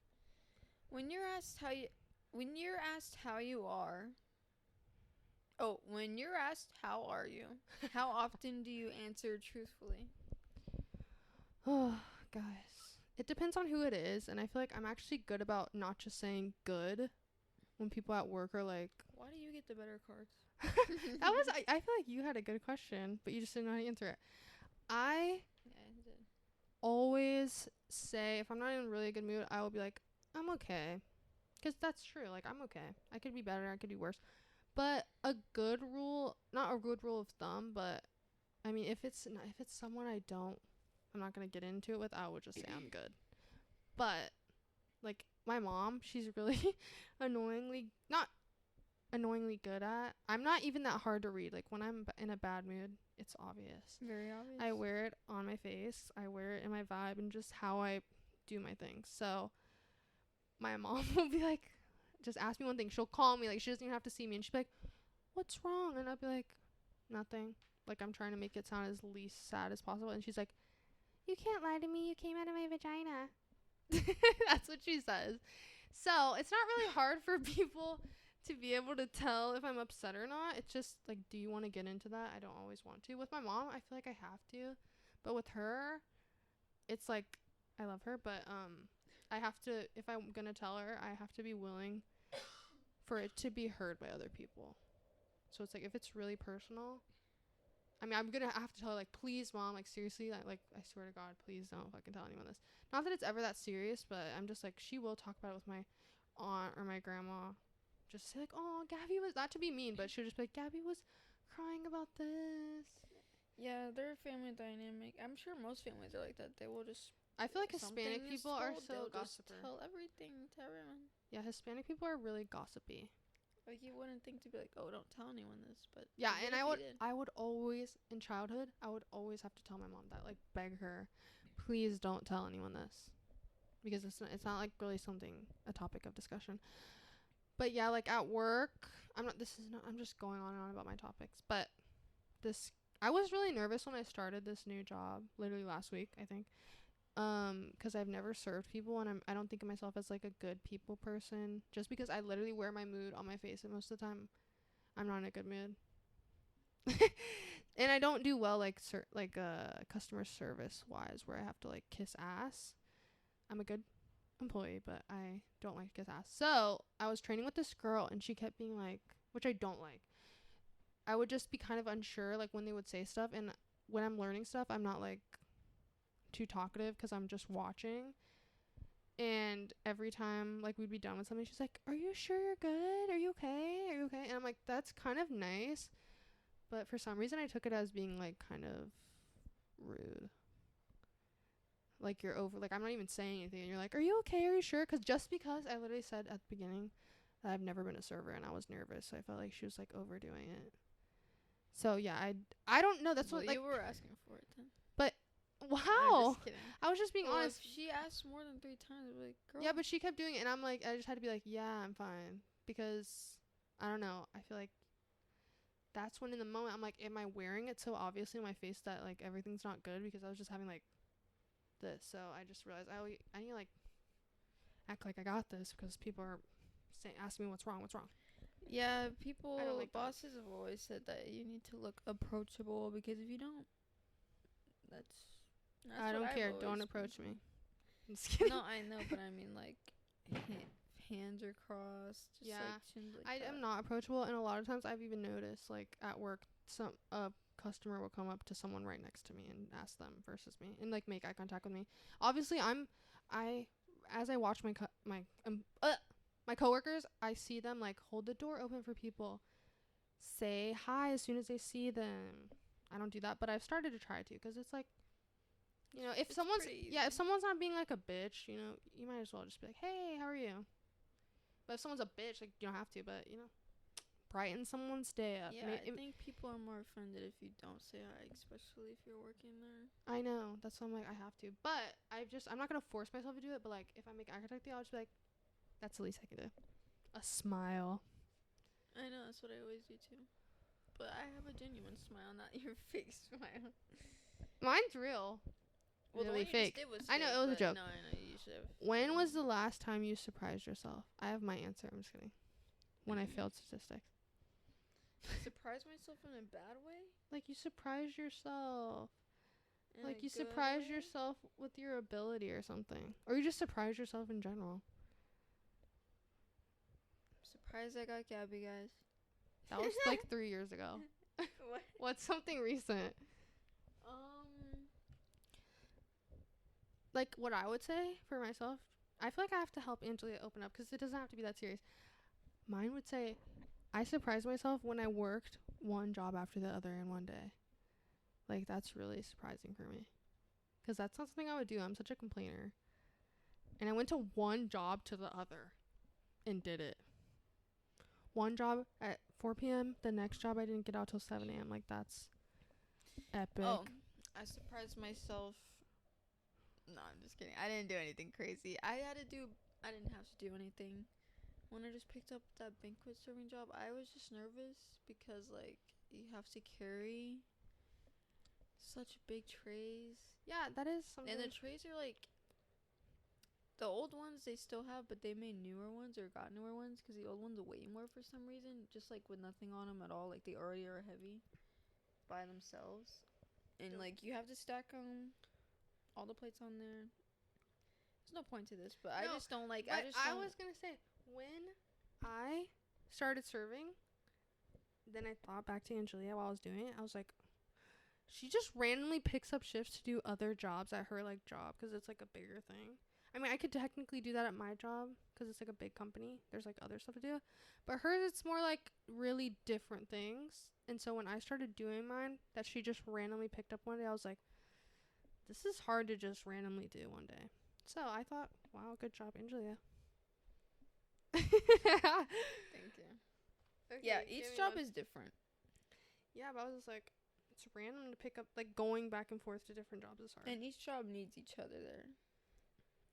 When you're asked how you are. Oh, when you're asked how are you, how often do you answer truthfully? Oh, guys. It depends on who it is, and I feel like I'm actually good about not just saying good when people at work are like, why do you get the better cards? I feel like you had a good question, but you just didn't know how to answer it. I did. Always say, if I'm not in a really good mood, I will be like, I'm okay. Because that's true. Like, I'm okay. I could be better. I could be worse. But a good rule, not a good rule of thumb, but I mean, if it's someone I'm not going to get into it with, I would just say I'm good. But, like, my mom, she's really not annoyingly good at. I'm not even that hard to read. Like, when I'm in a bad mood, it's obvious. Very obvious. I wear it on my face. I wear it in my vibe and just how I do my things. So, my mom will be like, just ask me one thing. She'll call me. Like, she doesn't even have to see me. And she'll be like, what's wrong? And I'll be like, nothing. Like, I'm trying to make it sound as least sad as possible. And she's like, you can't lie to me. You came out of my vagina. That's what she says. So, it's not really hard for people to be able to tell if I'm upset or not. It's just, like, do you want to get into that? I don't always want to. With my mom, I feel like I have to. But with her, it's like, I love her, but I have to, if I'm going to tell her, I have to be willing for it to be heard by other people. So it's like, if it's really personal, I mean, I'm going to have to tell her, like, please, Mom, like, seriously, like, I swear to God, please don't fucking tell anyone this. Not that it's ever that serious, but I'm just like, she will talk about it with my aunt or my grandma. Just say, like, oh, Gabby was, not to be mean, but she'll just be like, Gabby was crying about this. Yeah, their family dynamic. I'm sure most families are like that. They will just. I feel like Hispanic people are so gossipy. Tell everything to everyone. Yeah, Hispanic people are really gossipy. Like, you wouldn't think to be like, oh, don't tell anyone this, but yeah, and I would always, in childhood, I would always have to tell my mom that, like, beg her, please don't tell anyone this, because it's not like really a topic of discussion. But yeah, like at work, I'm just going on and on about my topics. But I was really nervous when I started this new job, literally last week, I think. 'Cause I've never served people, and I don't think of myself as like a good people person, just because I literally wear my mood on my face, and most of the time I'm not in a good mood. And I don't do well like customer service wise, where I have to like kiss ass. I'm a good employee, but I don't like to kiss ass. So I was training with this girl, and she kept being like, which I don't like. I would just be kind of unsure like when they would say stuff, and when I'm learning stuff, I'm not like too talkative because I'm just watching. And every time like we'd be done with something, she's like, "Are you sure you're good? Are you okay? Are you okay?" And I'm like, "That's kind of nice," but for some reason I took it as being like kind of rude. Like you're over, like I'm not even saying anything, and you're like, "Are you okay? Are you sure?" Just because I literally said at the beginning that I've never been a server and I was nervous, so I felt like she was like overdoing it. So yeah, I don't know. That's what like you were asking for it then. But wow, I'm just kidding. I was just being honest. If she asked more than 3 times, I'd be like, girl. Yeah, but she kept doing it, and I'm like, I just had to be like, yeah, I'm fine, because I don't know. I feel like that's when in the moment I'm like, am I wearing it so obviously in my face that like everything's not good, because I was just having like this. So I just realized I need to like act like I got this, because people are asking me what's wrong. Yeah, people, I don't like bosses have always said that you need to look approachable, because if you don't, that's I don't care. Don't approach me. I'm just kidding. No, I know, but I mean like hands are crossed. Just yeah, like chins like I am not approachable, and a lot of times I've even noticed like at work, a customer will come up to someone right next to me and ask them versus me, and like make eye contact with me. Obviously, as I watch my coworkers, I see them like hold the door open for people, say hi as soon as they see them. I don't do that, but I've started to try to, because it's like, you know, if someone's not being like a bitch, you know, you might as well just be like, "Hey, how are you?" But if someone's a bitch, like, you don't have to, but you know, brighten someone's day up. Yeah, I think people are more offended if you don't say hi, especially if you're working there. I know, that's why I'm like, I have to, but I'm not gonna force myself to do it. But like, if I make eye contact with you, I'll just be like, that's the least I can do. A smile. I know, that's what I always do too. But I have a genuine smile, not your fake smile. Mine's real. Well, really the one fake. You just did was I know, fake, it was a joke. No, I know, you should have. When was the last time you surprised yourself? I have my answer. I'm just kidding. When I failed statistics. Surprise myself in a bad way? Like, you surprised yourself. In like, you surprised yourself with your ability or something. Or you just surprised yourself in general. Surprised I got Gabby, guys. That was like 3 years ago. What? What's something recent? Like, what I would say for myself, I feel like I have to help Angelia open up, because it doesn't have to be that serious. Mine would say, I surprised myself when I worked one job after the other in one day. Like, that's really surprising for me, because that's not something I would do. I'm such a complainer. And I went to one job to the other and did it. One job at 4 p.m. The next job I didn't get out till 7 a.m. Like, that's epic. Oh, I surprised myself. No, I'm just kidding. I didn't do anything crazy. I didn't have to do anything. When I just picked up that banquet serving job, I was just nervous because, like, you have to carry such big trays. Yeah, that is something. And the trays are, like, the old ones they still have, but they made newer ones or got newer ones, because the old ones weigh more for some reason, just, like, with nothing on them at all. Like, they already are heavy by themselves. And, like, you have to stack them. All the plates on there. There's no point to this, but I just don't like. I was gonna say, when I started serving, then I thought back to Angelia while I was doing it. I was like, she just randomly picks up shifts to do other jobs at her like job, because it's like a bigger thing. I mean, I could technically do that at my job because it's like a big company. There's like other stuff to do, but hers, it's more like really different things. And so when I started doing mine, that she just randomly picked up one day, I was like, this is hard to just randomly do one day. So I thought, wow, good job, Angelia. Thank you. Okay, yeah, each job is different. Yeah, but I was just like, it's random to pick up, like, going back and forth to different jobs is hard. And each job needs each other there.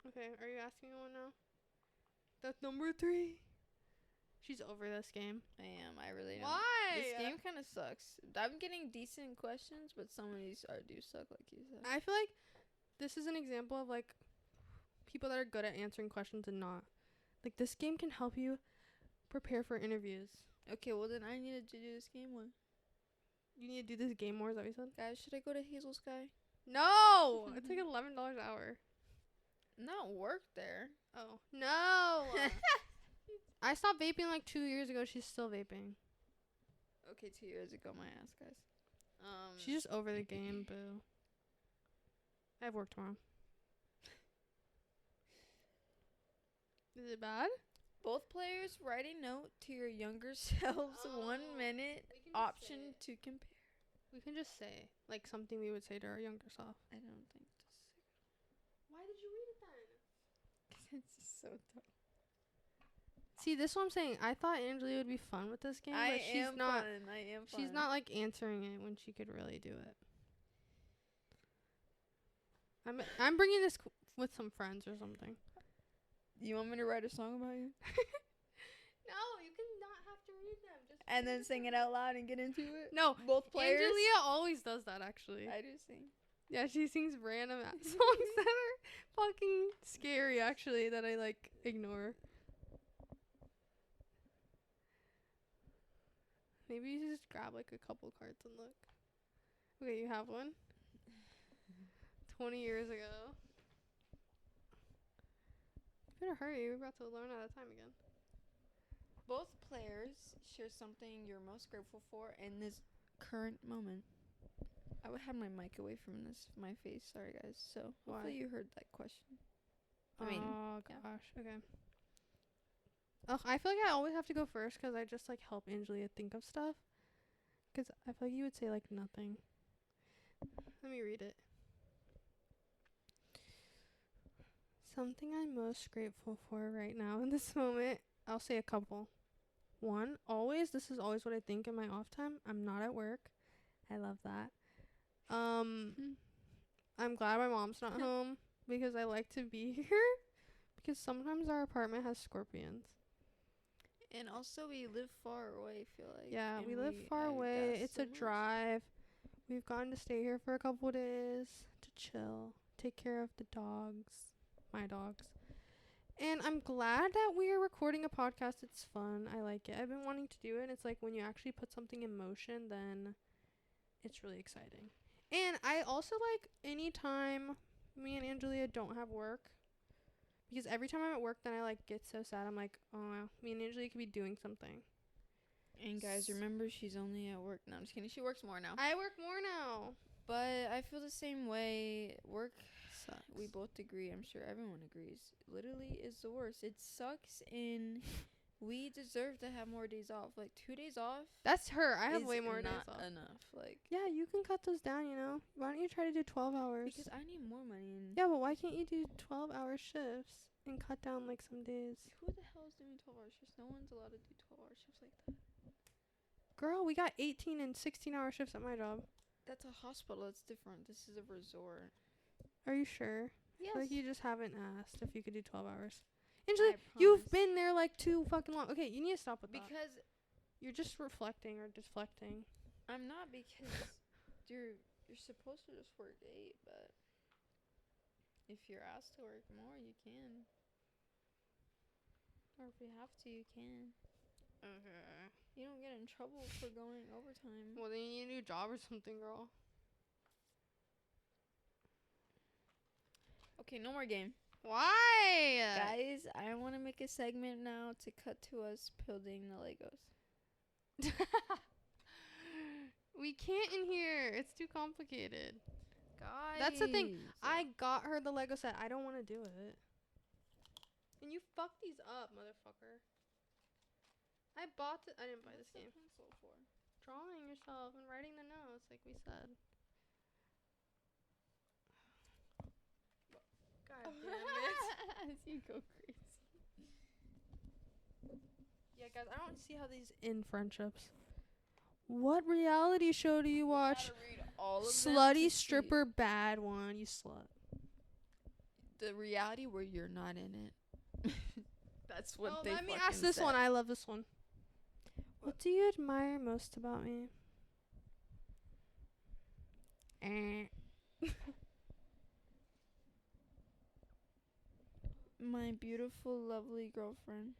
Okay, are you asking me one now? That's number 3. She's over this game. I am. I really don't. Why? This game kind of sucks. I'm getting decent questions, but some of these do suck, like you said. I feel like this is an example of, like, people that are good at answering questions and not. Like, this game can help you prepare for interviews. Okay, well, then I needed to do this game one. You need to do this game more, is that what you said? Guys, should I go to Hazel Sky? No! It's like $11 an hour. Not work there. Oh. No! I stopped vaping like 2 years ago. She's still vaping. Okay, 2 years ago, my ass, guys. She's just over the game, boo. I have work tomorrow. Is it bad? Both players write a note to your younger selves. 1 minute option to compare. We can just say, like, something we would say to our younger self. I don't think this is Why did you read it then? because it's just so dumb. See, this is what I'm saying. I thought Angela would be fun with this game, but she's not. I am fun. She's not, like, answering it when she could really do it. I'm bringing this with some friends or something. You want me to write a song about you? No, you cannot have to read them. Just And then sing it out loud and get into it? No, Both players? Angelia always does that, actually. I do sing. Yeah, she sings random songs that are fucking scary, actually, that I, like, ignore. Maybe you just grab, like, a couple cards and look. Okay, you have one? 20 years ago. You better hurry. We're about to learn out of time again. Both players share something you're most grateful for in this current moment. I would have my mic away from my face. Sorry, guys. So, hopefully you heard that question. Oh, gosh. Yeah. Okay. Ugh, I feel like I always have to go first because I just, like, help Angelia think of stuff. Because I feel like you would say, like, nothing. Let me read it. Something I'm most grateful for right now in this moment. I'll say a couple. 1, this is always what I think in my off time. I'm not at work. I love that. I'm glad my mom's not home because I like to be here because sometimes our apartment has scorpions. And also, we live far away, I feel like. Yeah, we live far away. It's a drive. We've gotten to stay here for a couple days to chill, take care of the dogs, my dogs. And I'm glad that we are recording a podcast. It's fun. I like it. I've been wanting to do it. And it's like when you actually put something in motion, then it's really exciting. And I also like anytime me and Angelia don't have work. Because every time I'm at work, then I, like, get so sad. I'm like, oh, wow, me and Angelia could be doing something. And, guys, remember, she's only at work. No, I'm just kidding. She works more now. I work more now. But I feel the same way. Work Sucks. We both agree. I'm sure everyone agrees. Literally is the worst. It sucks, and we deserve to have more days off. Like, 2 days off. That's her. I have way more days off. Not enough. Like, yeah, you can cut those down, you know. Why don't you try to do 12 hours? Because I need more money. And yeah, but why can't you do 12-hour shifts and cut down, like, some days? Who the hell is doing 12-hour shifts? No one's allowed to do 12-hour shifts like that. Girl, we got 18 and 16-hour shifts at my job. That's a hospital. It's different. This is a resort. Are you sure? Yes. Like, you just haven't asked if you could do 12 hours. Angela, you've been there, like, too fucking long. Okay, you need to stop with that. Because you're just reflecting or deflecting. I'm not, because you're supposed to just work 8, but if you're asked to work more, you can. Or if you have to, you can. Okay. You don't get in trouble for going overtime. Well, then you need a new job or something, girl. Okay, no more game. Why? Guys, I want to make a segment now to cut to us building the Legos. We can't in here. It's too complicated. Guys. That's the thing. I got her the Lego set. I don't want to do it. And you fucked these up, motherfucker. I didn't buy this game. Pencil for? Drawing yourself and writing the notes, like we said. God damn it. You go crazy. Yeah, guys, I don't see how these end friendships. What reality show do you watch? All of Slutty stripper bad one, you slut. the reality where you're not in it. That's what they let me fucking ask this said. one. I love this one. What do you admire most about me? My beautiful, lovely girlfriend.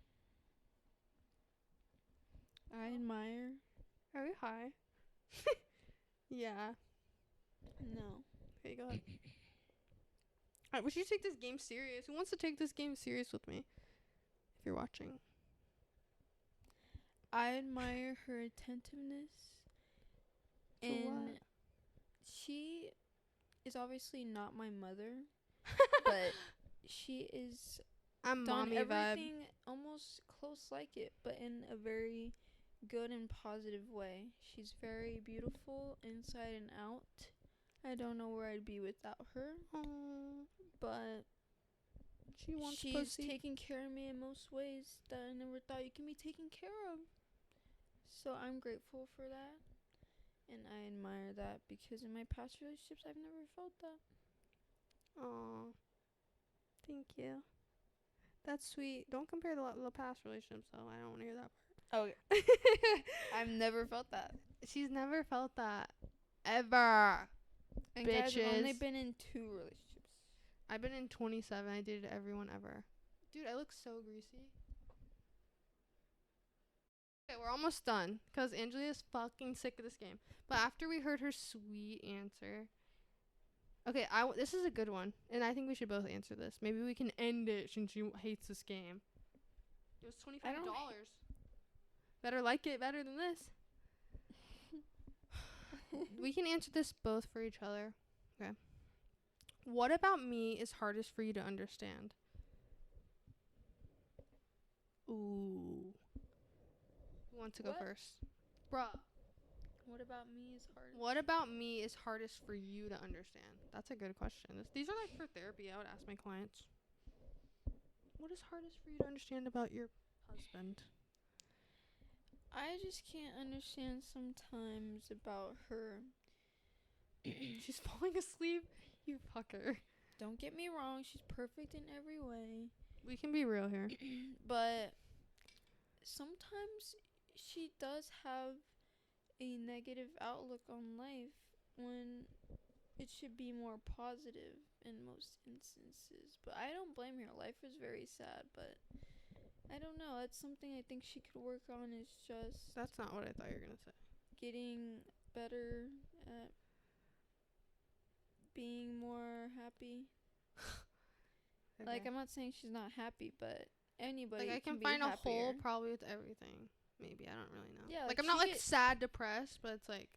I admire. Are we high? Yeah. No. Okay, go ahead. Alright, we should take this game serious. Who wants to take this game serious with me? If you're watching. I admire her attentiveness. For And what? she is obviously not my mother, but she is I'm done mommy vibe. everything almost close like it, but in a very good and positive way. She's very beautiful inside and out. I don't know where I'd be without her, but She wants she's pussy. taking care of me in most ways that I never thought you can be taken care of. So I'm grateful for that, and I admire that because in my past relationships I've never felt that. Aw. Thank you. That's sweet. Don't compare the past relationships, though. I don't want to hear that Oh, I've never felt that. She's never felt that. Ever. And guys, I've only Bitches. been in 2 relationships. I've been in 27. I dated everyone ever. Dude, I look so greasy. Okay, we're almost done. Because Angelia's fucking sick of this game. But after we heard her sweet answer. Okay, this is a good one. And I think we should both answer this. Maybe we can end it since she hates this game. It was $25. Better like it better than this. We can answer this both for each other. Okay. What about me is hardest for you to understand? Ooh. Who wants to go first? Bruh. What about me is hard? What about me is hardest for you to understand? That's a good question. These are like for therapy. I would ask my clients. What is hardest for you to understand about your husband? I just can't understand sometimes about her. She's falling asleep. You fucker. Don't get me wrong, she's perfect in every way. We can be real here. But sometimes she does have a negative outlook on life when it should be more positive in most instances. But I don't blame her. Life is very sad, but I don't know. That's something I think she could work on, is just That's not what I thought you were going to say. getting better at being more happy. Okay. Like, I'm not saying she's not happy, but anybody like I can be find happier. a hole probably with everything. Maybe. I don't really know. Yeah, like like I'm not she like sad, depressed, but it's like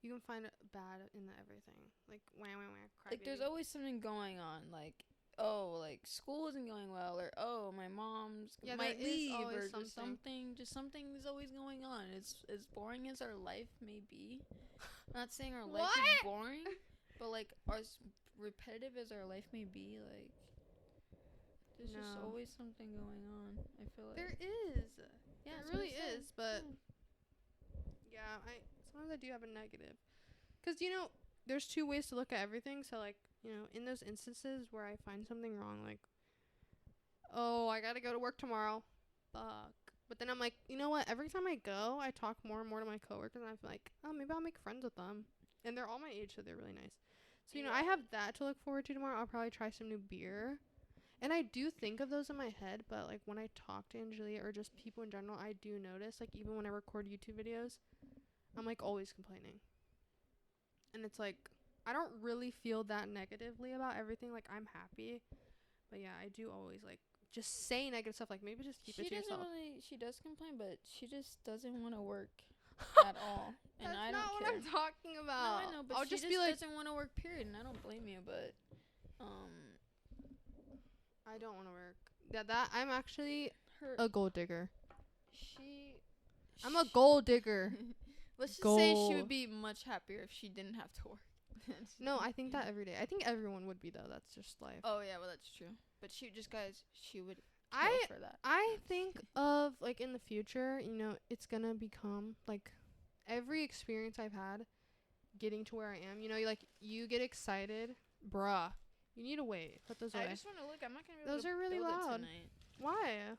you can find it bad in everything. Like wah, wah, wah, cry Like, there's baby. always something going on. Like, oh, like school isn't going well, or oh, my mom's might there is leave, always or just something is always going on. It's as boring as our life may be. I'm not saying our life is boring, but like as repetitive as our life may be, like there's just always something going on. I feel like there is. Yeah, it really is, but yeah, sometimes I do have a negative. 'Cause you know, there's 2 ways to look at everything. So like, you know, in those instances where I find something wrong, like, oh, I gotta go to work tomorrow. Fuck. But then I'm like, you know what? Every time I go, I talk more and more to my coworkers, and I'm like, oh, maybe I'll make friends with them. And they're all my age, so they're really nice. So, you know, I have that to look forward to tomorrow. I'll probably try some new beer. And I do think of those in my head, but, like, when I talk to Angelia or just people in general, I do notice, like, even when I record YouTube videos, I'm, like, always complaining. And it's, like, I don't really feel that negatively about everything. Like, I'm happy. But, yeah, I do always, like, just say negative stuff. Like, maybe just keep it to yourself. She does complain, but she just doesn't want to work at all. And I don't care. That's not what I'm talking about. No, I know, but I'll she just be like, doesn't want to work, period. And I don't blame you, but I don't want to work. Yeah, I'm actually a gold digger. I'm a gold digger. Let's just say she would be much happier if she didn't have to work. No, I think that every day. I think everyone would be, though. That's just life. Oh, yeah, well, that's true. But she would kill for that. I think of, like, in the future, you know, it's going to become, like, every experience I've had getting to where I am, you know, you get excited. Bruh. You need to wait. Put those away. I just want to look. I'm not gonna be able Those to are really build loud. it tonight. Why?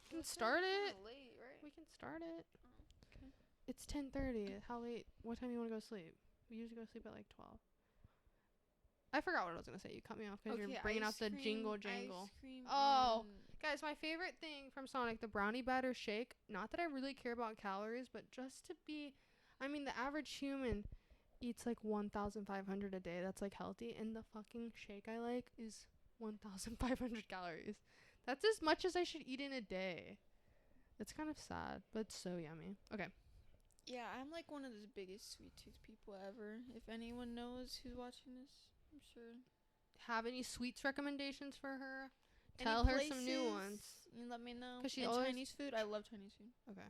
We can start it. Late, right? We can start it. Oh, okay. It's 10:30. How late? What time do you want to go to sleep? We usually go to sleep at like 12. I forgot what I was gonna say. You cut me off because you're bringing out the jingle jangle. Oh, guys, my favorite thing from Sonic, the brownie batter shake. Not that I really care about calories, but just to be, I mean, the average human eats like 1,500 a day. That's like healthy, and the fucking shake I like is 1,500 calories. That's as much as I should eat in a day. It's kind of sad, but it's so yummy. Okay. Yeah, I'm like one of the biggest sweet tooth people ever. If anyone knows who's watching this, I'm sure. Have any sweets recommendations for her? Tell her some new ones. You let me know. 'Cause she and always Chinese food. I love Chinese food. Okay.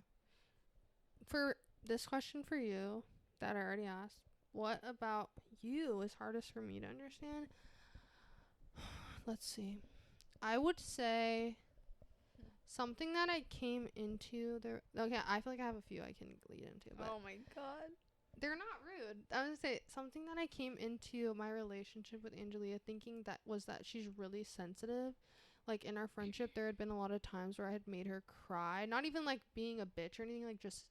For this question for you that I already asked, what about you is hardest for me to understand? Let's see. I would say something that I came into there. Okay, I feel like I have a few I can lead into, but Oh my god. they're not rude. I would say something that I came into my relationship with Angelia thinking that was that she's really sensitive. Like in our friendship, there had been a lot of times where I had made her cry. Not even like being a bitch or anything, like just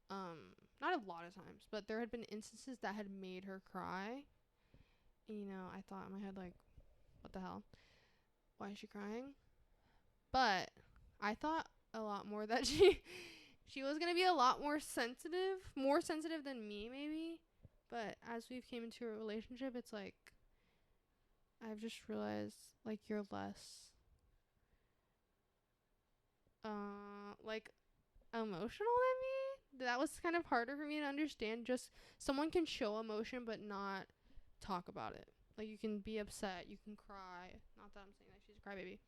not a lot of times, but there had been instances that had made her cry. And, you know, I thought in my head like, what the hell? Why is she crying? But I thought a lot more that she was going to be a lot more sensitive than me maybe. But as we've came into a relationship, it's like I've just realized like you're less like emotional than me. That was kind of harder for me to understand. Just someone can show emotion but not talk about it. Like you can be upset, you can cry. Not that I'm saying that she's a crybaby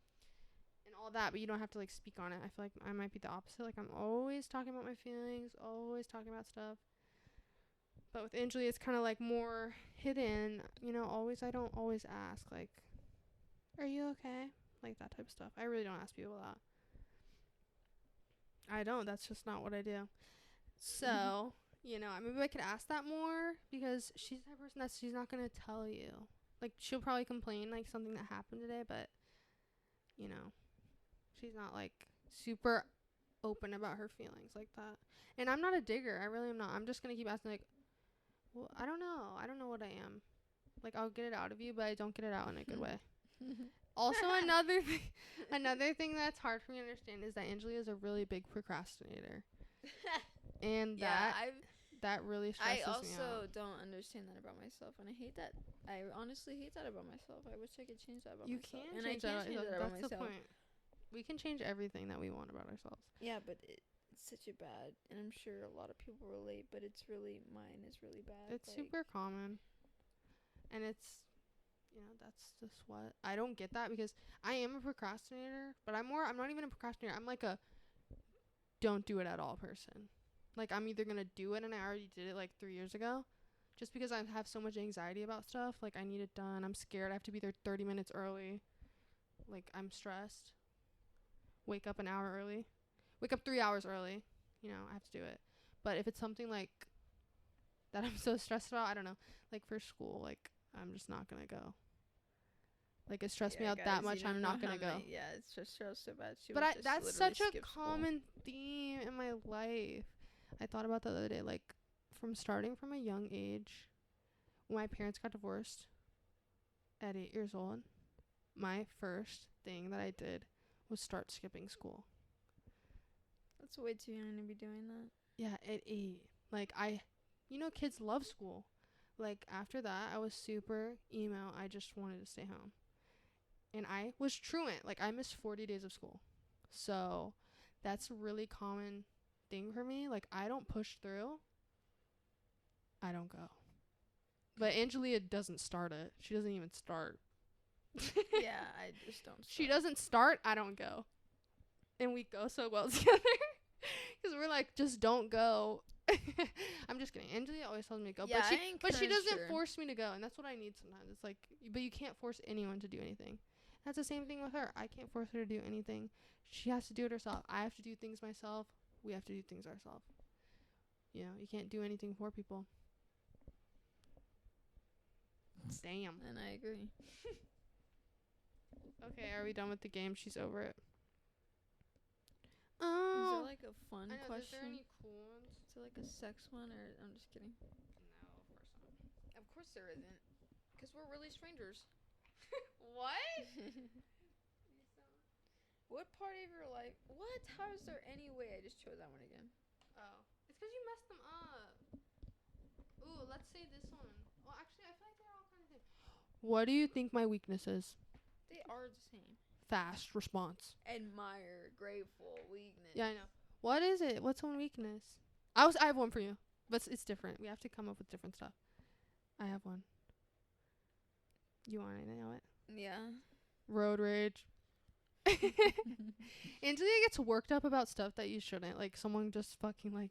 and all that, but you don't have to like speak on it. I feel like I might be the opposite. Like I'm always talking about my feelings, always talking about stuff. But with Angelia, it's kind of like more hidden. You know, I don't always ask like, "Are you okay?" Like that type of stuff. I really don't ask people that. I don't. That's just not what I do. So, you know, maybe I could ask that more because she's the type of person that she's not going to tell you. Like, she'll probably complain, like, something that happened today, but, you know, she's not, like, super open about her feelings like that. And I'm not a digger. I really am not. I'm just going to keep asking, like, well, I don't know. I don't know what I am. Like, I'll get it out of you, but I don't get it out in a good way. Also, another thing that's hard for me to understand is that Angelia is a really big procrastinator. And that really stresses me out. I also don't understand that about myself, and I hate that. I honestly hate that about myself. I wish I could change that about myself. You can and change I can't that change that about myself. That's the point. We can change everything that we want about ourselves. Yeah, but it's such a bad, and I'm sure a lot of people relate, but it's really, mine is really bad. It's super common. And it's, you know, that's just what, I don't get that because I am a procrastinator, but I'm not even a procrastinator. I'm like a don't do it at all person. Like, I'm either going to do it, and I already did it, like, 3 years ago. Just because I have so much anxiety about stuff. Like, I need it done. I'm scared. I have to be there 30 minutes early. Like, I'm stressed. Wake up an hour early. Wake up 3 hours early. You know, I have to do it. But if it's something, like, that I'm so stressed about, I don't know. Like, for school, like, I'm just not going to go. Like, it stressed me out that much, I'm not going to go. Yeah, it's just so bad. But that's such a common theme in my life. I thought about that the other day, like, starting from a young age, when my parents got divorced at 8 years old, my first thing that I did was start skipping school. That's way too young to be doing that. Yeah, at 8. Like, kids love school. Like, after that, I was super emo. I just wanted to stay home. And I was truant. Like, I missed 40 days of school. So, that's a really common thing for me. Like, I don't push through. I don't go. But Angelia doesn't start it. She doesn't even start. Yeah, I just don't start. She doesn't start, I don't go. And we go so well together. Because we're like, just don't go. I'm just kidding. Angelia always tells me to go. Yeah, but she doesn't force me to go. And that's what I need sometimes. It's like, but you can't force anyone to do anything. That's the same thing with her. I can't force her to do anything. She has to do it herself. I have to do things myself. We have to do things ourselves. You know, you can't do anything for people. Damn. And I agree. Okay, are we done with the game? She's over it. Is there like a fun I know, question? is there any cool ones? Is there like a sex one, or I'm just kidding? No, of course not. Of course there isn't, because we're really strangers. What? What part of your life? What? How is there any way? I just chose that one again. Oh, it's because you messed them up. Ooh, let's say this one. Well, actually, I feel like they're all kind of the same. What do you think my weakness is? They are the same. Fast response. Admire, grateful, weakness. Yeah, I know. What is it? What's one weakness? I have one for you, but it's different. We have to come up with different stuff. I have one. You want to know it? Yeah. Road rage. Angelia gets worked up about stuff that you shouldn't. Like, someone just fucking, like,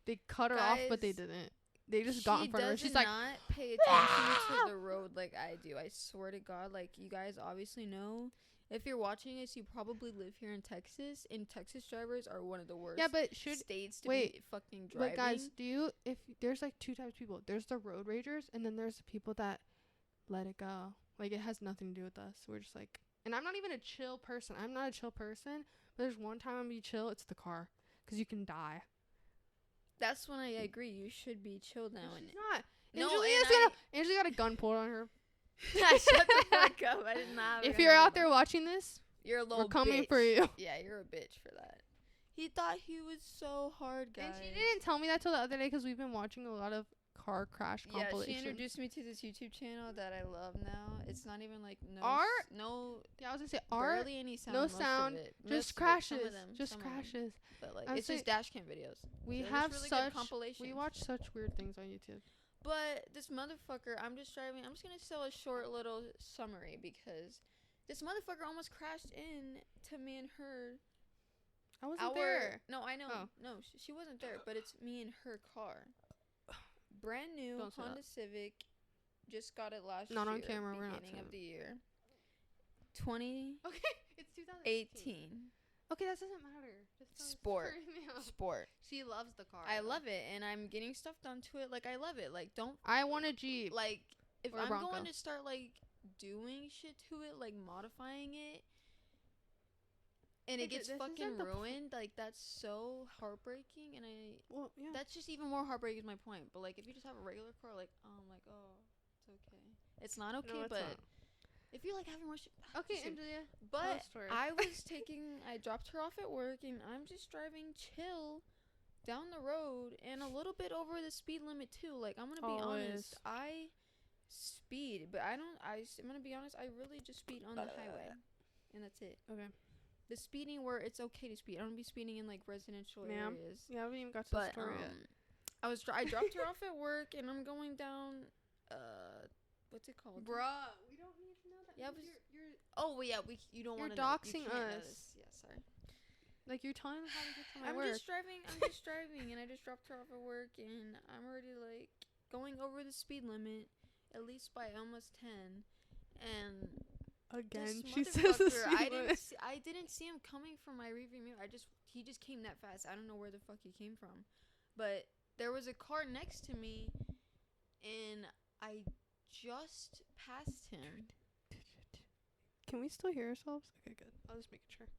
they cut her off, but they didn't. They just got in front of her. She's like, she does not pay attention to the road like I do. I swear to God. Like, you guys obviously know. If you're watching this, you probably live here in Texas, and Texas drivers are one of the worst states to be fucking driving. But guys, there's like two types of people. There's the road ragers, and then there's the people that let it go. Like, it has nothing to do with us. We're just like, and I'm not even a chill person. I'm not a chill person, but there's one time I'm gonna be chill, it's the car. Because you can die. That's when I agree. You should be chill now. She's not. No, Angela got a gun pulled on her. Shut the fuck up. I did not. If you're out there watching this, you're a little we're coming bitch. for you. Yeah, you're a bitch for that. He thought he was so hard, guys. And she didn't tell me that till the other day because we've been watching a lot of car crash compilations. Yeah, she introduced me to this YouTube channel that I love now. It's not even like Yeah, I was gonna say barely any sound. No sound, just crashes. Just crashes. But like, it's just dash cam videos. We have really such compilations. We watch such weird things on YouTube. But this motherfucker, I'm just gonna tell a short little summary because this motherfucker almost crashed in to me and her. I wasn't there. No, I know. Oh. No, she wasn't there, but it's me and her car. Brand new Honda Civic. Just got it last year. Not on camera. We're not beginning of the year. Okay, it's 2018. Okay, that doesn't matter. Sport. She loves the car. I love it, and I'm getting stuff done to it. Like, I love it. Like, I want a Jeep. Like, if I'm going to start like doing shit to it, like modifying it, and it gets fucking ruined, like, that's so heartbreaking. And that's just even more heartbreaking is my point. But like, if you just have a regular car, like, I'm like, oh, it's okay. It's not okay, no, but. Not. If you like having more shit. Okay, Angelia. But I dropped her off at work, and I'm just driving chill down the road and a little bit over the speed limit too. Like, I'm going to be honest. I speed, but I'm going to be honest. I really just speed on the highway, and that's it. Okay. The speeding where it's okay to speed. I don't be speeding in like residential areas. Yeah, I haven't even got to the story yet. I dropped her off at work, and I'm going down, what's it called? Bruh, we don't need to know that. Yeah, you don't want to. You're doxing us. Yeah, sorry. Like, you're telling us how to get to my I'm work. just driving, and I just dropped her off at work, and I'm already like going over the speed limit, at least by almost 10, and again she says the speed limit. I didn't see him coming from my rearview mirror. He just came that fast. I don't know where the fuck he came from, but there was a car next to me, and I just passed him. Can we still hear ourselves? Okay, good. I was just making sure.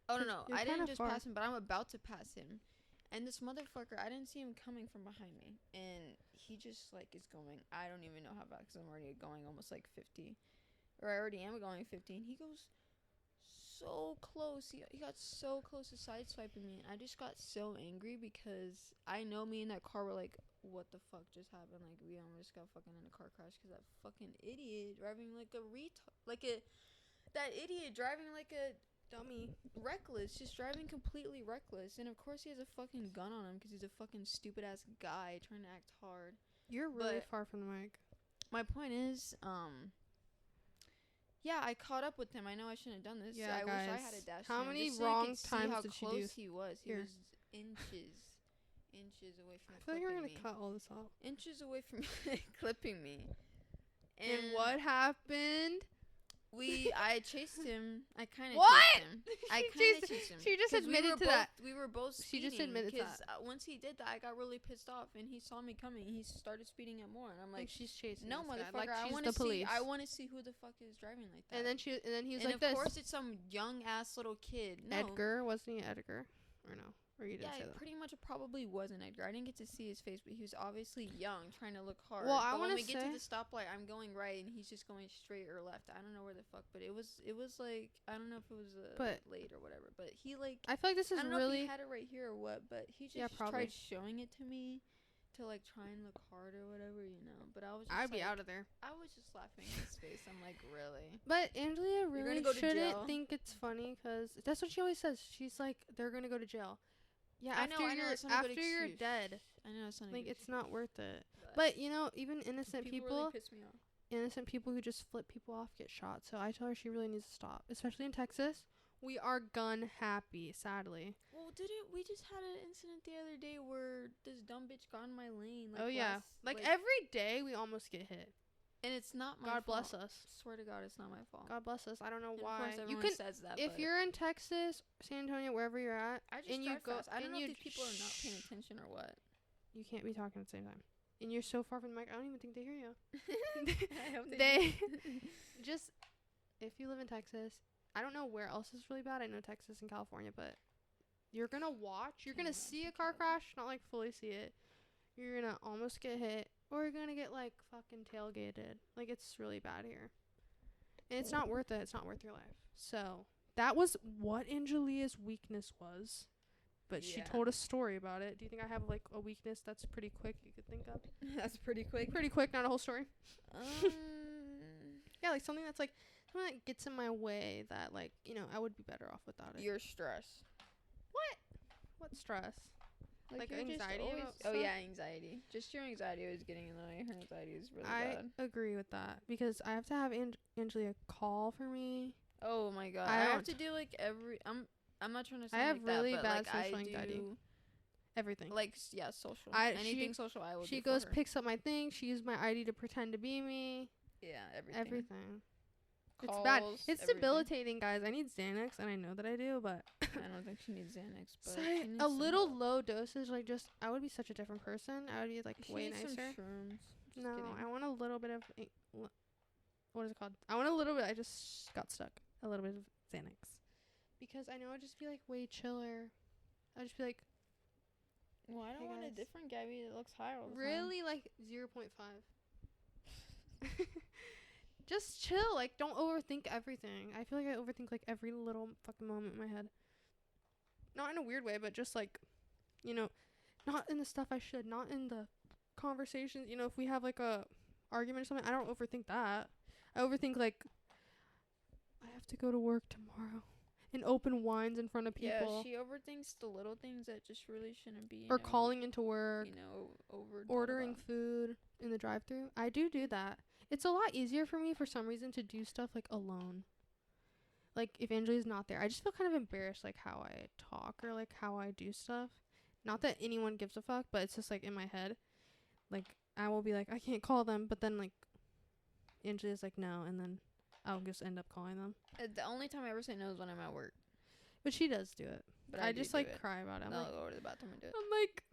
Oh, no. I didn't just pass him, but I'm about to pass him. And this motherfucker, I didn't see him coming from behind me. And he just, like, is going, I don't even know how fast, because I'm already going almost, like, 50. Or I already am going 50. And he goes so close. He got so close to sideswiping me. And I just got so angry because I know me and that car were like, what the fuck just happened? Like, we almost got fucking in a car crash because that fucking idiot driving like a that idiot driving like a dummy, reckless, just driving completely reckless. And of course he has a fucking gun on him because he's a fucking stupid ass guy trying to act hard. You're really far from the mic. My point is, yeah, I caught up with him. I know I shouldn't have done this. Yeah, I guys. wish I had a dash. How many wrong times did she do? How close he was. He was inches away from I feel like you're gonna cut all this off. Inches away from clipping me. And what happened? I chased him. I kind of What? chased him. I kind of chased him. She just 'Cause admitted to that. We were both speeding. She just admitted to Because that. once he did that, I got really pissed off, and he saw me coming. He started speeding it more, and I'm like, she's chasing. no, this guy. motherfucker! Like I she's want the to see. police. I want to see who the fuck is driving like that. And then he was and like of this. course, it's some young ass little kid. No. Edgar, wasn't he Edgar? Or no? Or you didn't say that? Pretty much it probably wasn't Edgar. I didn't get to see his face, but he was obviously young, trying to look hard. Well, I but when wanna we get to say- the stoplight, I'm going right, and he's just going straight or left. I don't know where the fuck, but it was like, I don't know if it was late or whatever, but he like, I feel like this is I don't know really. if he had it right here or what, but he just probably. tried showing it to me to like try and look hard or whatever, you know. But I was just I'd be like- out of there. I was just laughing in his face. I'm like, really? But Angela gonna really go to jail? shouldn't think it's funny because that's what she always says. She's like, they're gonna go to jail. Yeah, I know, it's not a good after you're excuse. dead, I know it's not a like good it's not worth it. excuse, But you know, even innocent really people piss me off. who just flip people off get shot. So I tell her she really needs to stop, especially in Texas. We are gun happy, sadly. Well, we just had an incident the other day where this dumb bitch got in my lane. Like Oh yeah, last- like every day we almost get hit. and it's not my God fault. bless us. Swear to God, it's not my fault. God bless us. I don't know And why. Of course, You everyone can says that. if but you're in Texas, San Antonio, wherever you're at, I just and you drive go, fast. I don't and know you if these people are not paying attention or what. You can't be talking at the same time. And you're so far from the mic, I don't even think they hear you. I hope They just, if you live in Texas, I don't know where else is really bad. I know Texas and California, but you're gonna watch. You're gonna see a car crash, not like fully see it. You're gonna almost get hit, or you're gonna get like fucking tailgated. Like it's really bad here, and it's not worth it. It's not worth your life. So that was what Angelia's weakness was. But she Yeah. told a story about it. Do you think I have like a weakness that's pretty quick you could think of? That's pretty quick. Pretty quick, not a whole story. Um, Yeah, like something that's like something that gets in my way that like, you know, I would be better off without it. your stress. What stress? Like you're just anxiety always- about Oh stuff? yeah, anxiety. Just your anxiety always getting annoying. Her anxiety is really I bad. agree with that because I have to have Angelia call for me. Oh my god. I I have don't- to do like every. I'm not trying to sound have like really that, but bad like I social anxiety. do Everything. like yeah, social. I- Anything social I will She do for goes, her. picks up my thing. She used my ID to pretend to be me. Yeah, everything. Everything. It's bad. Calls, It's everything. debilitating, guys. I need Xanax, and I know that I do, but I don't think she needs Xanax, but sorry, she needs a some little help. low dosage, like just I would be such a different person. I would be like She way needs some nicer. shrooms. Just No, kidding. I want a little bit of what is it called? I want a little bit. I just got stuck. A little bit of Xanax because I know I'd just be like way chiller. I'd just be like Well, I don't Hey, want a guys. different Gabby that looks high all the time. really like 0.5. Just chill. Like don't overthink everything. I feel like I overthink like every little fucking moment in my head. Not in a weird way, but just like, you know, not in the stuff I should. Not in the conversations. You know, if we have like a argument or something, I don't overthink that. I overthink like I have to go to work tomorrow and open wines in front of people. Yeah, she overthinks the little things that just really shouldn't be. Or calling into work, over ordering food in the drive-thru. I do that. It's a lot easier for me for some reason to do stuff like alone. Like if Angelia's not there, I just feel kind of embarrassed like how I talk or like how I do stuff. Not that anyone gives a fuck, but it's just like in my head. Like I will be like I can't call them, but then like Angelia's like no, and then I'll just end up calling them. The only time I ever say no is when I'm at work. But she does do it. But I do just do like it. cry about it. And I'll go to the bathroom and do it. I'm like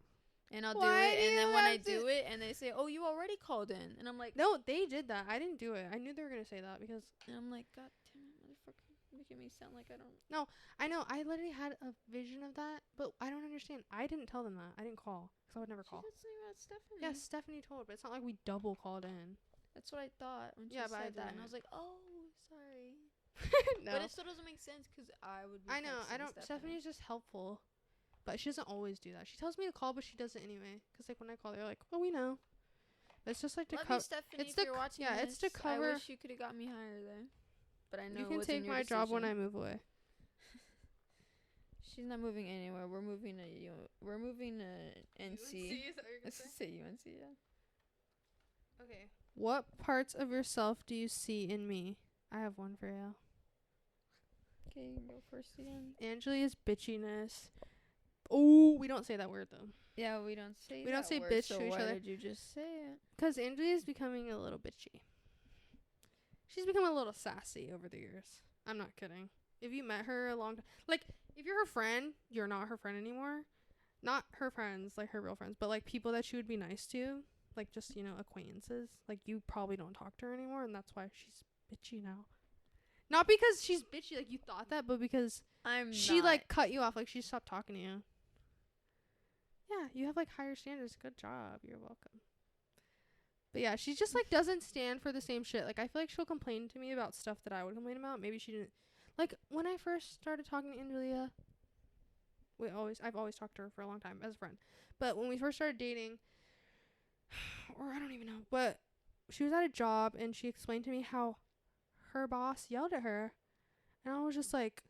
And I'll do Why it, do and then you when I have to- do it, and they say, "Oh, you already called in," and I'm like, no, they did that. I didn't do it. I knew they were gonna say that because and I'm like, God damn it, motherfucker, making me sound like I don't. I know I literally had a vision of that, but I don't understand. I didn't tell them that. I didn't call because I would never She call. said something about Stephanie. Yeah, Stephanie told her, but it's not like we double called in. That's what I thought when she Yeah, but I said that, and I didn't. was like, oh, sorry. No, But it still doesn't make sense because I would. Be I know. I texting don't. Stephanie's just helpful, but she doesn't always do that. She tells me to call, but she does it anyway. Cause like when I call, they're like, "Oh, we know." But it's just like to Love you, cover. Stephanie. it's If to you're c- watching yeah, it's to this, I cover- wish you could have got me higher there, but I know You it can wasn't take your my job when I decision. move away. She's not moving anywhere. We're moving to We're moving to NC. Is that what you're Let's just say UNC. Yeah. Okay. What parts of yourself do you see in me? I have one for you. Okay, you can go first again. Angelia's bitchiness. Oh, we don't say that word though. Yeah, we don't say. We don't that say word, bitch so to each why other. did you just say it? 'Cause Angelia's becoming a little bitchy. she's become a little sassy over the years. I'm not kidding. If you met her a long time, like, if you're her friend, you're not her friend anymore. Not her friends, like her real friends, but like people that she would be nice to, like just, you know, acquaintances. Like, you probably don't talk to her anymore, and that's why she's bitchy now. Not because she's bitchy, like you thought that, but because she like cut you off, like she stopped talking to you. Yeah, you have like higher standards. Good job. You're welcome. But yeah, she just like doesn't stand for the same shit. Like, I feel like she'll complain to me about stuff that I would complain about. Maybe she didn't. Like, when I first started talking to Angelia, I've always talked to her for a long time as a friend. But when we first started dating, or I don't even know, but she was at a job and she explained to me how her boss yelled at her. And I was just like,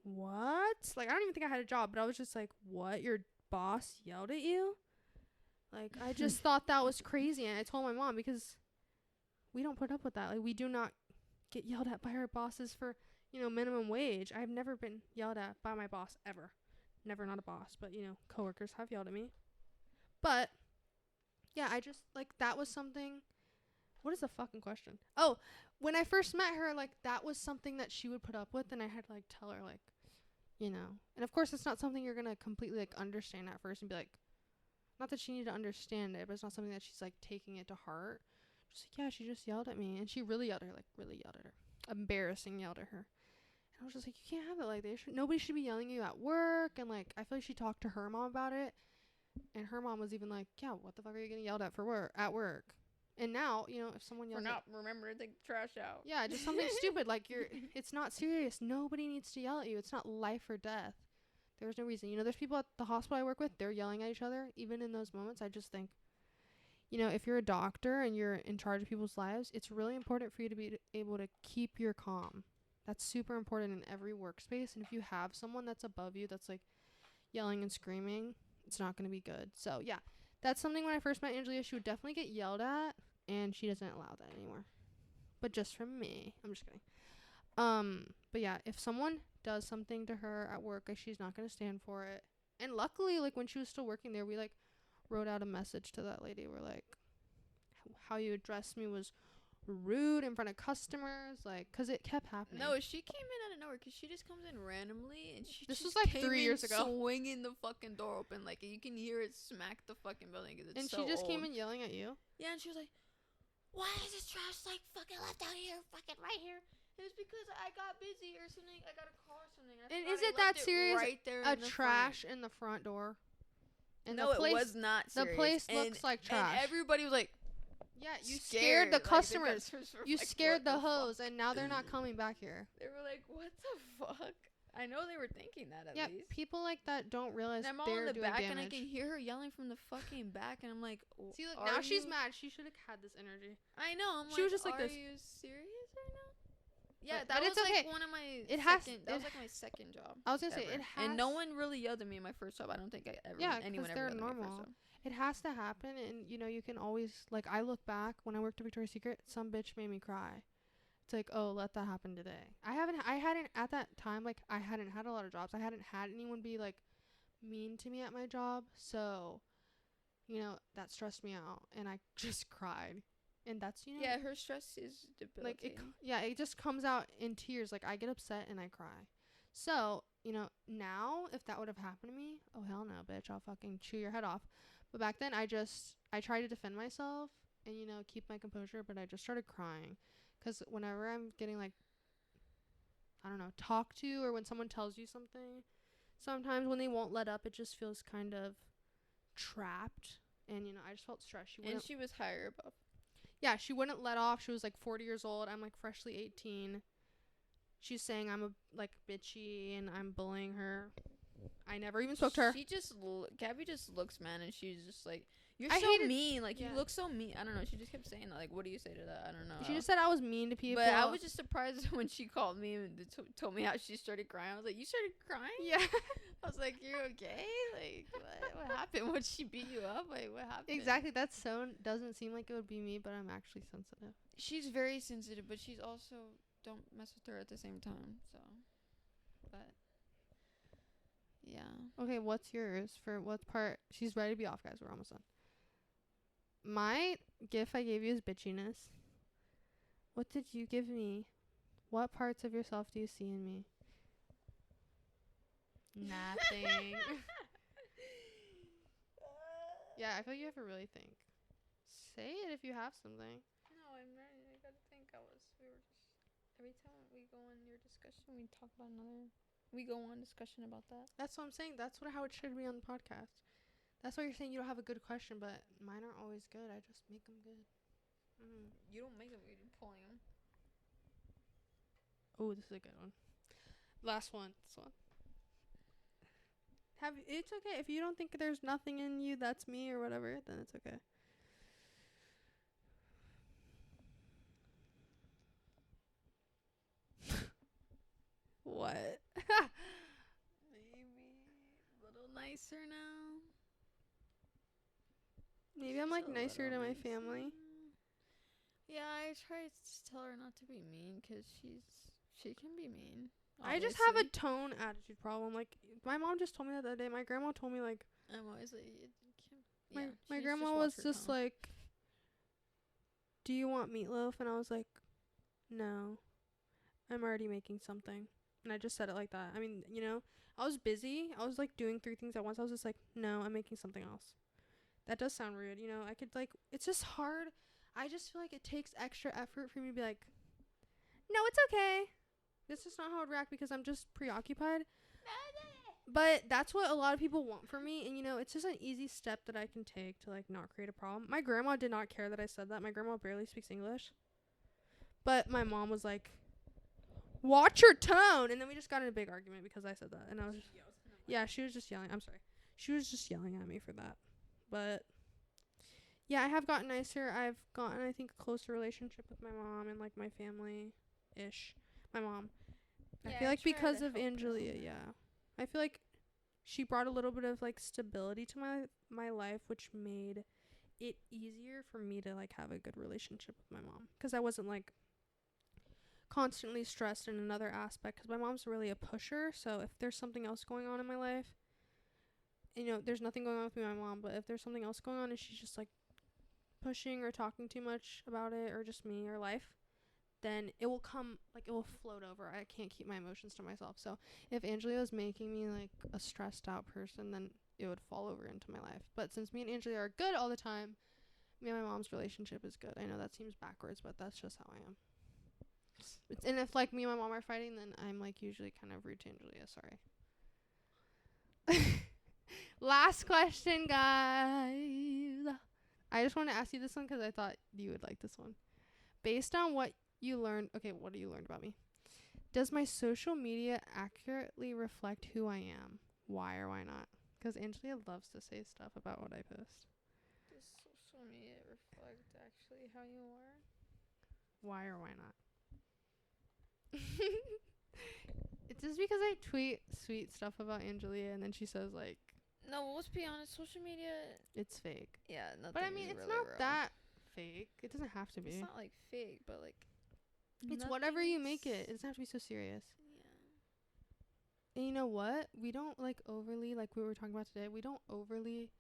what? Like, I don't even think I had a job, but I was just like, what? Your boss yelled at you? Like, I just thought that was crazy. And I told my mom, because we don't put up with that. Like, we do not get yelled at by our bosses for, you know, minimum wage. I've never been yelled at by my boss ever. Never, not a boss, but, you know, coworkers have yelled at me. But yeah, I just, like, that was something. What is the fucking question? Oh, when I first met her, like, that was something that she would put up with, and I had to, like, tell her, like, you know. And of course, it's not something you're gonna completely, like, understand at first and be like, not that she needed to understand it, but it's not something that she's, like, taking it to heart. Just like, yeah, she just yelled at me. And she really yelled at her, like, really yelled at her. Embarrassing yelled at her. And I was just like, you can't have it like that. Nobody should be yelling at you at work. And, like, I feel like she talked to her mom about it. And her mom was even like, yeah, what the fuck are you getting yelled at for at work? And now, you know, if someone yells for not remembering to take the trash out. Yeah, just something stupid. Like, it's not serious. Nobody needs to yell at you. It's not life or death. There's no reason. You know, there's people at the hospital I work with, they're yelling at each other. Even in those moments, I just think, you know, if you're a doctor and you're in charge of people's lives, it's really important for you to be able to keep your calm. That's super important in every workspace. And if you have someone that's above you that's, like, yelling and screaming, it's not going to be good. So, yeah, that's something when I first met Angelia, she would definitely get yelled at, and she doesn't allow that anymore. But just from me. I'm just kidding. But yeah, if someone does something to her at work, like, she's not going to stand for it. And luckily, like, when she was still working there, we, like, wrote out a message to that lady. We're like, how you addressed me was rude in front of customers, like, because it kept happening. No, she came in out of nowhere, because she just comes in randomly, and she this just was like 3 years ago, swinging the fucking door open, like, you can hear it smack the fucking building, because it's and so she just old. came in yelling at you. Yeah, and she was like, why is this trash, like, fucking left out here, fucking right here? And it's because I got busy or something. I got a call or something. And is it that serious? Right there, a trash in the front door. And no, it was not serious. The place looks like trash. And everybody was like, yeah, you scared the customers. You scared the hoes, and now they're not coming back here. They were like, what the fuck? I know they were thinking that at least. Yeah, people like that don't realize and I'm all in the back, and I can hear her yelling from the fucking back, and I'm like, see, look, now she's mad. She should have had this energy. I know. I'm she was just like this. Are you serious right now? Yeah, that was like one of my that was like my second job. I was gonna say it has, and no one really yelled at me in my first job. I don't think anyone ever yelled at me in my first job. It has to happen, and you know, you can always, like, I look back when I worked at Victoria's Secret, some bitch made me cry. It's like, oh, let that happen today. I hadn't at that time, like, I hadn't had a lot of jobs. I hadn't had anyone be, like, mean to me at my job, so, you know, that stressed me out, and I just cried. And that's, you know, yeah, her stress is debilitating. Like, it just comes out in tears. Like, I get upset and I cry. So, you know, now if that would have happened to me, oh hell no, bitch, I'll fucking chew your head off. But back then, I tried to defend myself and, you know, keep my composure, but I just started crying. 'Cause whenever I'm getting, like, I don't know, talked to, or when someone tells you something, sometimes when they won't let up, it just feels kind of trapped. And, you know, I just felt stressed. And she was higher above. Yeah, she wouldn't let off. She was, like, 40 years old. I'm, like, freshly 18. She's saying I'm, like, bitchy and I'm bullying her. I never even spoke to her. Gabby just looks mad, and she's just like, you're so mean. Like, you look so mean. I don't know. She just kept saying that. Like, what do you say to that? I don't know. She just said I was mean to people. But I was just surprised when she called me and told me how she started crying. I was like, you started crying? Yeah. I was like, you're okay? Like, what happened? Would she beat you up? Like, what happened? Exactly. That doesn't seem like it would be me, but I'm actually sensitive. She's very sensitive, but she's also, don't mess with her at the same time. So, but, yeah. Okay, what's yours? For what part? She's ready to be off, guys. We're almost done. My gif I gave you is bitchiness. What did you give me? What parts of yourself do you see in me? Nothing. Yeah, I feel like you have to really think. Say it if you have something. No, I'm ready. I gotta think. We were just, every time we go on your discussion, we talk about another, we go on discussion about that. That's what I'm saying. That's how it should be on the podcast. That's why you're saying you don't have a good question, but mine aren't always good. I just make them good. You don't make them, you're pulling them. Oh, this is a good one. Last one. This one. It's okay if you don't think there's nothing in you that's me or whatever, then it's okay. What? Maybe a little nicer now. Maybe I'm like nicer to my family. Yeah, I try to tell her not to be mean, because she can be mean. Obviously. I just have a tone attitude problem. Like, my mom just told me that the other day. My grandma told me, like, I'm always like, my grandma was just like, do you want meatloaf? And I was like, no, I'm already making something. And I just said it like that. I mean, you know, I was busy. I was like doing 3 things at once. I was just like, no, I'm making something else. That does sound rude. You know, I could like, it's just hard. I just feel like it takes extra effort for me to be like, no, it's okay. This is not how I'd react because I'm just preoccupied. But that's what a lot of people want from me. And, you know, it's just an easy step that I can take to, like, not create a problem. My grandma did not care that I said that. My grandma barely speaks English. But my mom was like, watch your tone. And then we just got in a big argument because I said that. And I was just, yeah, she was just yelling. I'm sorry. She was just yelling at me for that. But, yeah, I have gotten nicer. I've gotten, I think, a closer relationship with my mom and, like, my family-ish. My mom. Yeah, I feel like because of Angelia, yeah. I feel like she brought a little bit of, like, stability to my life, which made it easier for me to, like, have a good relationship with my mom. Because I wasn't, like, constantly stressed in another aspect. Because my mom's really a pusher. So if there's something else going on in my life, you know, there's nothing going on with me and my mom. But if there's something else going on and she's just, like, pushing or talking too much about it or just me or life, then it will come, like, it will float over. I can't keep my emotions to myself. So if Angelia was making me, like, a stressed out person, then it would fall over into my life. But since me and Angelia are good all the time, me and my mom's relationship is good. I know that seems backwards, but that's just how I am. And if, like, me and my mom are fighting, then I'm, like, usually kind of rude to Angelia. Sorry. Last question, guys. I just want to ask you this one because I thought you would like this one. Based on what you learned, okay, what do you learn about me? Does my social media accurately reflect who I am? Why or why not? Because Angelia loves to say stuff about what I post. Does social media reflect actually how you are? Why or why not? It's just because I tweet sweet stuff about Angelia and then she says, like, no, let's be honest, social media, it's fake. Yeah, nothing. But I mean, it's really not real. that fake. It doesn't have to be. It's not like fake, but like, it's whatever you make it. It doesn't have to be so serious. Yeah. And you know what? We don't, like, overly, like we were talking about today, we don't overly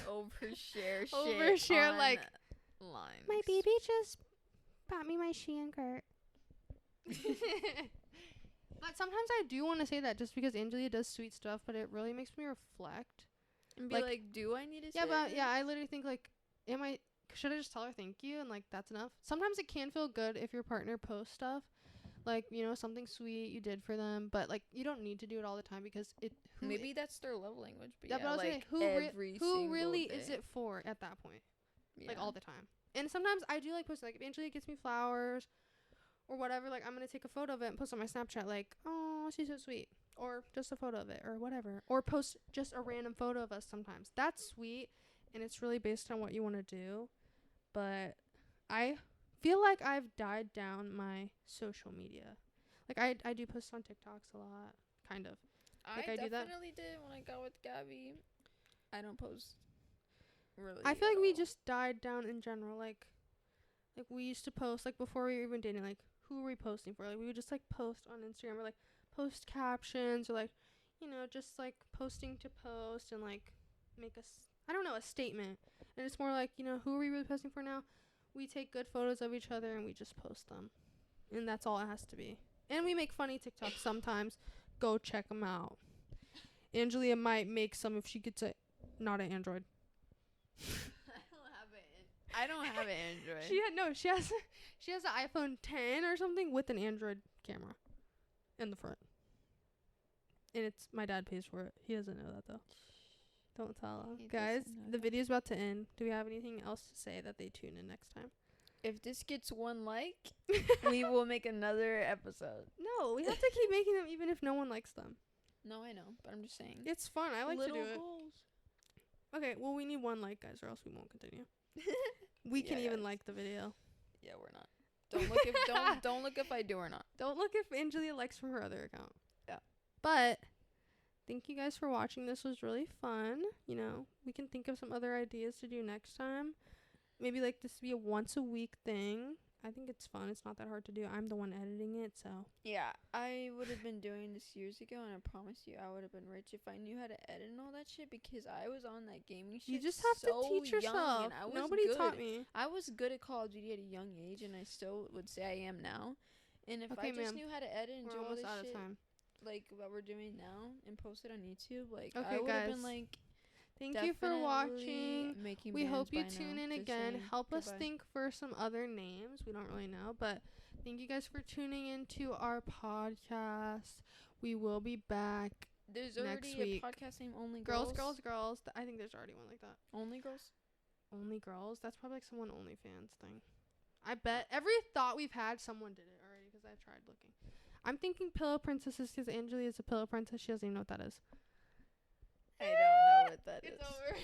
overshare like, lines. My baby just bought me my Shein shirt. But sometimes I do want to say that just because Angelia does sweet stuff, but it really makes me reflect. And be like, do I need to say but this? yeah, I literally think, like, should I just tell her thank you and, like, that's enough? Sometimes it can feel good if your partner posts stuff, like, you know, something sweet you did for them, but, like, you don't need to do it all the time because maybe that's their love language. But yeah, but I was like, who really is it for at that point? Yeah. Like, all the time. And sometimes I do, like, post, like, if Angelia gets me flowers or whatever, like, I'm gonna take a photo of it and post on my Snapchat, like, oh, she's so sweet, or just a photo of it or whatever, or post just a random photo of us sometimes. That's sweet, and it's really based on what you want to do. But I feel like I've died down my social media. Like, I do post on TikToks a lot, kind of. Like, I definitely did when I got with Gabby. I don't post really. I feel like we just died down in general. Like we used to post, like, before we were even dating, like, who were we posting for? Like, we would just, like, post on Instagram or, like, post captions or, like, you know, just, like, posting to post and, like, make a statement. And it's more like, you know, who are we really posting for now? We take good photos of each other and we just post them. And that's all it has to be. And we make funny TikToks sometimes. Go check them out. Angelia might make some if she gets not an Android. I don't have an Android. She has an iPhone 10 or something with an Android camera in the front. And it's my dad pays for it. He doesn't know that though. Don't tell him. Guys, the video's about to end. Do we have anything else to say that they tune in next time? If this gets 1 like, we will make another episode. No, we have to keep making them even if no one likes them. No, I know, but I'm just saying. It's fun. I like little to do goals. it. Okay, well, we need 1 like, guys, or else we won't continue. We can even like the video. Yeah, we're not. Don't look if don't look if I do or not. Don't look if Angelia likes from her other account. Yeah. But thank you guys for watching. This was really fun. You know, we can think of some other ideas to do next time. Maybe like this be a once a week thing. I think it's fun. It's not that hard to do. I'm the one editing it, so. Yeah, I would have been doing this years ago, and I promise you I would have been rich if I knew how to edit and all that shit, because I was on that gaming shit. You just have to teach yourself. Nobody taught me. I was good at Call of Duty at a young age, and I still would say I am now. And if I just knew how to edit and do all this shit, like what we're doing now, and post it on YouTube, like I would have been like. Thank you for watching. We hope you tune in again. Help us think for some other names. We don't really know, but thank you guys for tuning into our podcast. We will be back There's next already week. A podcast named Only Girls. Girls. I think there's already one like that. Only Girls? Only Girls? That's probably like someone OnlyFans thing. I bet every thought we've had, someone did it already because I've tried looking. I'm thinking Pillow Princesses because Angelia is a pillow princess. She doesn't even know what that is. I don't know what that is. It's over.